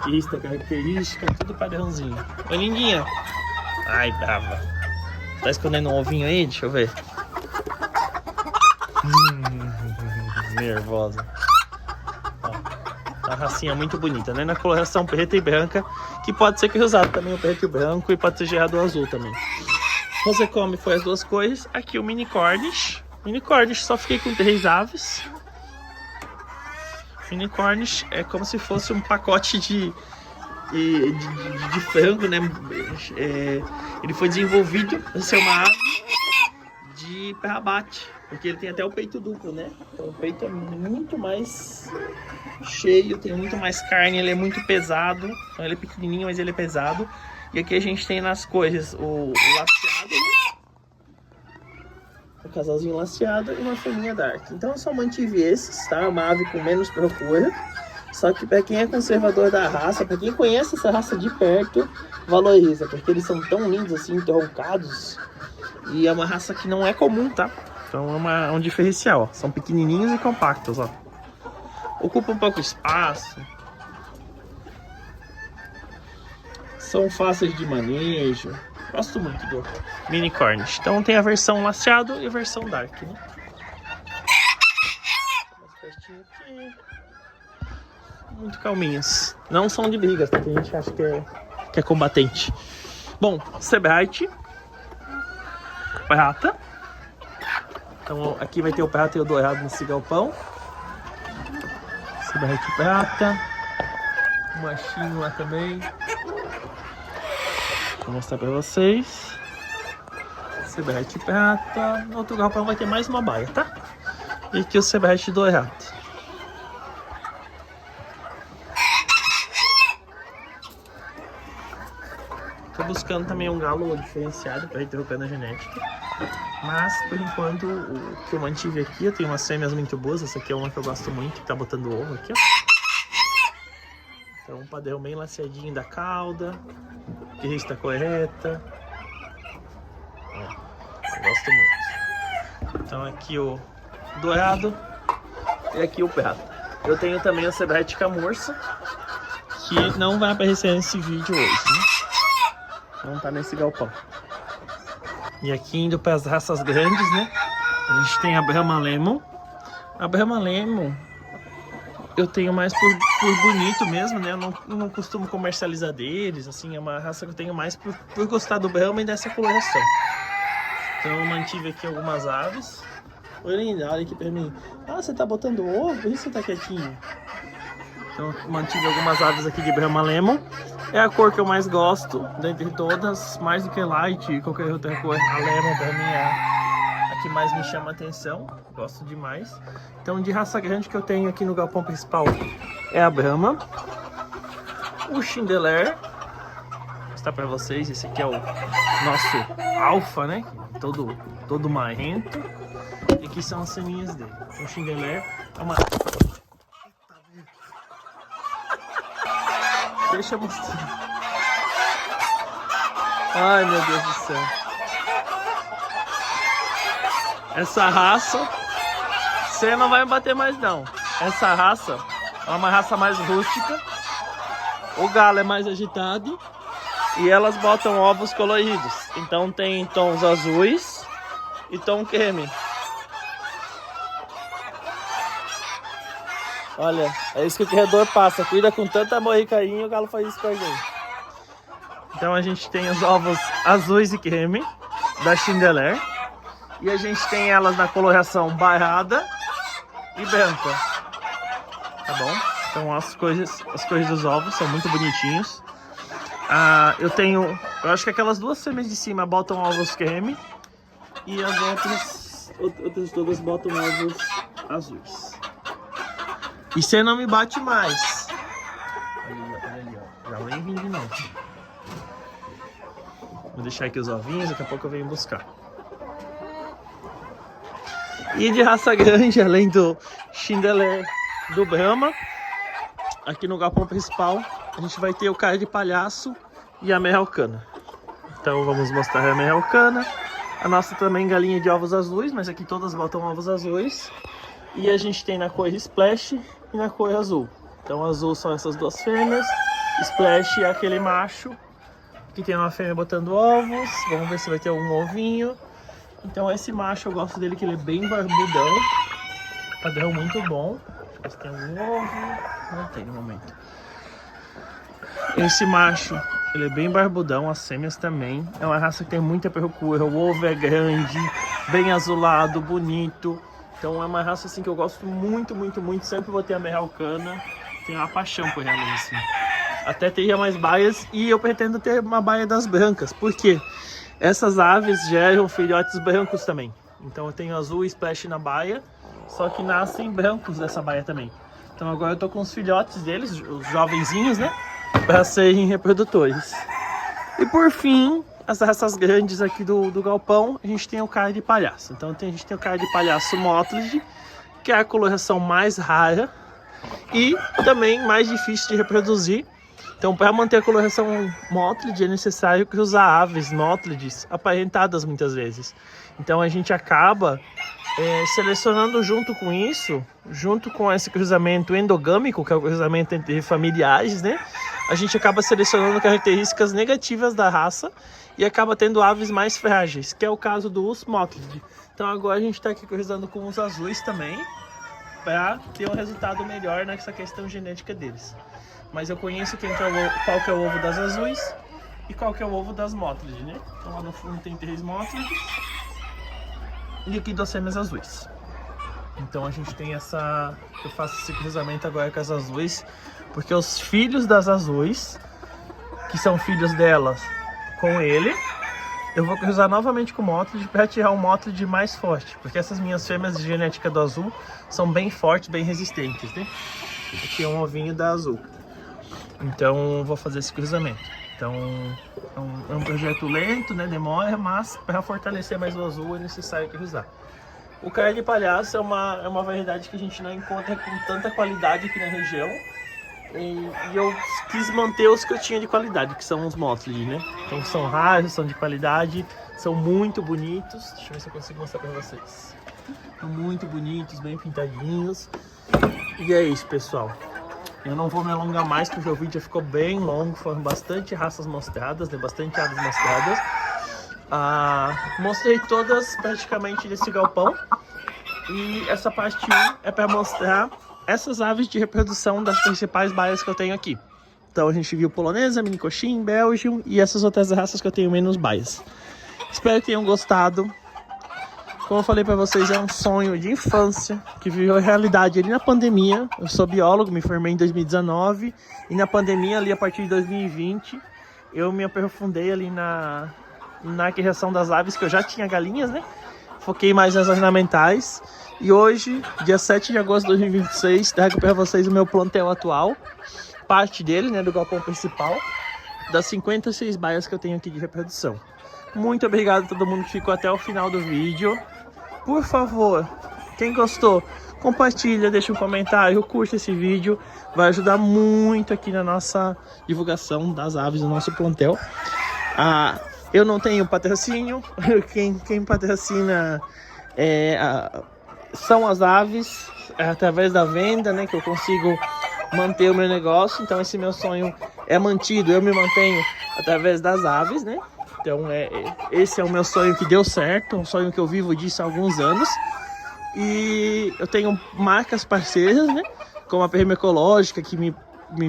Isso, característica, tudo padrãozinho. Oi, lindinha. Ai, brava. Tá escondendo um ovinho aí? Deixa eu ver. Nervosa. Ó, uma racinha muito bonita, né? Na coloração preta e branca, que pode ser cruzado também o preto e o branco, e pode ser gerado o azul também. Rosecombe foi as duas cores. Aqui o mini Cornish. Mini Cornish, só fiquei com 3 aves. Mini Cornish é como se fosse um pacote de frango, né? Ele foi desenvolvido para ser uma ave para abate, porque ele tem até o peito duplo, né? Então o peito é muito mais cheio, tem muito mais carne, ele é muito pesado. Então ele é pequenininho, mas ele é pesado. E aqui a gente tem nas cores o laceado, né? O casalzinho laceado e uma fêmea dark. Então eu só mantive esses, tá? Uma ave com menos procura. Só que para quem é conservador da raça, para quem conhece essa raça de perto, valoriza, porque eles são tão lindos assim, troncados. E é uma raça que não é comum, tá? Então é um diferencial, ó. São pequenininhos e compactos, ó. Ocupa um pouco espaço. São fáceis de manejo. Gosto muito do mini Cornish. Então tem a versão laceado e a versão dark, né? Mais pertinho aqui. Muito calminhos. Não são de brigas, tá? Tem gente que acha que é combatente. Bom, Sebright. Prata. Então aqui vai ter o prata e o dourado nesse galpão. Sebright prata. O machinho lá também. Vou mostrar pra vocês. Sebright prata. No outro galpão vai ter mais uma baia, tá? E aqui o Sebright dourado. Tô buscando também um galo diferenciado para interromper na genética. Mas, por enquanto, o que eu mantive aqui, eu tenho umas fêmeas muito boas. Essa aqui é uma que eu gosto muito, que tá botando ovo aqui, ó. Então, um padrão bem laceadinho da cauda. Que está correta. Ó, eu gosto muito. Então, aqui o dourado e aqui o prata. Eu tenho também a Sebrete Camurça, que não vai aparecer nesse vídeo hoje, né? Não tá nesse galpão. E aqui indo para as raças grandes, né? A gente tem a Brahma Lemon. A Brahma Lemon eu tenho mais por bonito mesmo, né? Eu não costumo comercializar deles, assim, é uma raça que eu tenho mais por gostar do Brahma e dessa coloração. Então eu mantive aqui algumas aves. Oi, linda, olha aqui pra mim. Ah, você tá botando ovo? Por isso você tá quietinho. Então eu mantive algumas aves aqui de Brahma Lemon. É a cor que eu mais gosto, dentre todas, mais do que Light e qualquer outra cor. A Lemon pra mim é a que mais me chama a atenção, gosto demais. Então de raça grande que eu tenho aqui no galpão principal é a Brahma. O Chindeler, vou mostrar pra vocês, esse aqui é o nosso alfa, né? Todo marrento. E aqui são as seminhas dele. O Chindeler é uma... Deixa eu mostrar. Ai, meu Deus do céu. Essa raça, você não vai me bater mais não. Essa raça é uma raça mais rústica. O galo é mais agitado. E elas botam ovos coloridos. Então tem tons azuis e tom creme. Olha, é isso que o criador passa. Cuida com tanto amor e carinho, o galo faz isso com a gente. Então a gente tem os ovos azuis e creme da Chindeler. E a gente tem elas na coloração barrada e branca. Tá bom? Então as cores dos ovos são muito bonitinhos. Eu acho que aquelas duas fêmeas de cima botam ovos creme. E as outras todas botam ovos azuis. E você não me bate mais. Olha ali, ó. Já vem vindo de novo. Vou deixar aqui os ovinhos, daqui a pouco eu venho buscar. E de raça grande, além do Chindeler, do Brahma, aqui no galpão principal, a gente vai ter o cara de palhaço e a meralcana. Então vamos mostrar a meralcana. A nossa também galinha de ovos azuis, mas aqui todas botam ovos azuis. E a gente tem na cor Splash e na cor azul. Então azul são essas duas fêmeas, Splash é aquele macho que tem uma fêmea botando ovos. Vamos ver se vai ter algum ovinho. Então esse macho eu gosto dele, que ele é bem barbudão, padrão muito bom. Deixa eu ver se tem algum ovo. Não tem no momento. Esse macho, ele é bem barbudão, as fêmeas também. É uma raça que tem muita procura, o ovo é grande, bem azulado, bonito. Então é uma raça assim que eu gosto muito, muito, muito. Sempre vou ter a meralcana. Tenho uma paixão por elas assim. Até teria mais baias e eu pretendo ter uma baia das brancas. Por quê? Essas aves geram filhotes brancos também. Então eu tenho azul e Splash na baia, só que nascem brancos dessa baia também. Então agora eu tô com os filhotes deles, os jovenzinhos, né? Para serem reprodutores. E por fim, as raças grandes aqui do galpão, a gente tem o cara de palhaço. Então a gente tem o cara de palhaço Mottled, que é a coloração mais rara e também mais difícil de reproduzir. Então, para manter a coloração Mottled é necessário cruzar aves Mottleds aparentadas muitas vezes. Então a gente acaba selecionando junto com isso, junto com esse cruzamento endogâmico, que é o cruzamento entre familiares, né? A gente acaba selecionando características negativas da raça e acaba tendo aves mais frágeis, que é o caso dos Mottled. Então agora a gente está aqui cruzando com os azuis também, para ter um resultado melhor nessa questão genética deles. Mas eu conheço qual que é o ovo das azuis e qual que é o ovo das Mottled, né? Então lá no fundo tem 3 Mottled e aqui 2 fêmeas azuis. Então a gente tem eu faço esse cruzamento agora com as azuis, porque os filhos das azuis, que são filhos delas com ele, eu vou cruzar novamente com o Mottled para tirar um Mottled mais forte, porque essas minhas fêmeas de genética do azul são bem fortes, bem resistentes, né? Aqui é um ovinho da azul. Então vou fazer esse cruzamento. Então é um projeto lento, né? Demora, mas para fortalecer mais o azul é necessário que usar. O carne de palhaço é uma variedade que a gente não encontra com tanta qualidade aqui na região. E eu quis manter os que eu tinha de qualidade, que são os Motley, né? Então são raros, são de qualidade, são muito bonitos. Deixa eu ver se eu consigo mostrar para vocês. São muito bonitos, bem pintadinhos. E é isso, pessoal. Eu não vou me alongar mais, porque o vídeo já ficou bem longo. Foram bastante raças mostradas, né? Bastante aves mostradas. Mostrei todas praticamente desse galpão. E essa parte 1 é para mostrar essas aves de reprodução das principais baias que eu tenho aqui. Então a gente viu polonesa, mini coxim, Belgium e essas outras raças que eu tenho menos baias. Espero que tenham gostado. Como eu falei para vocês, é um sonho de infância que virou realidade ali na pandemia. Eu sou biólogo, me formei em 2019 e na pandemia ali a partir de 2020 eu me aprofundei ali na criação das aves, que eu já tinha galinhas, né? Foquei mais nas ornamentais. E hoje, dia 7 de agosto de 2026, trago para vocês o meu plantel atual. Parte dele, né, do galpão principal, das 56 baias que eu tenho aqui de reprodução. Muito obrigado a todo mundo que ficou até o final do vídeo. Por favor, quem gostou, compartilha, deixa um comentário, curte esse vídeo. Vai ajudar muito aqui na nossa divulgação das aves do nosso plantel. Eu não tenho patrocínio, quem patrocina são as aves, através da venda, né, que eu consigo manter o meu negócio. Então esse meu sonho é mantido, eu me mantenho através das aves, né? Então esse é o meu sonho que deu certo, um sonho que eu vivo disso há alguns anos. E eu tenho marcas parceiras, né, como a Perma Ecológica, que me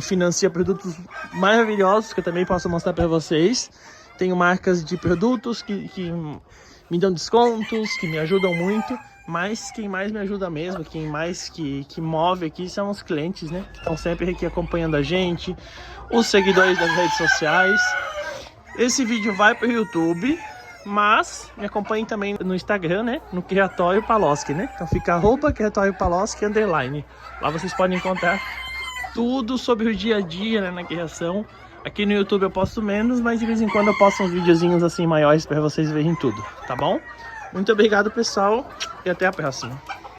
financia produtos maravilhosos, que eu também posso mostrar para vocês. Tenho marcas de produtos que me dão descontos, que me ajudam muito. Mas quem mais me ajuda mesmo, quem mais que move aqui são os clientes, né? Que estão sempre aqui acompanhando a gente, os seguidores das redes sociais. Esse vídeo vai para o YouTube, mas me acompanhem também no Instagram, né? No Criatório Paloski, né? Então fica @Criatório Paloski _. Lá vocês podem encontrar tudo sobre o dia a dia, né, na criação. Aqui no YouTube eu posto menos, mas de vez em quando eu posto uns videozinhos assim maiores para vocês verem tudo, tá bom? Muito obrigado, pessoal, e até a próxima.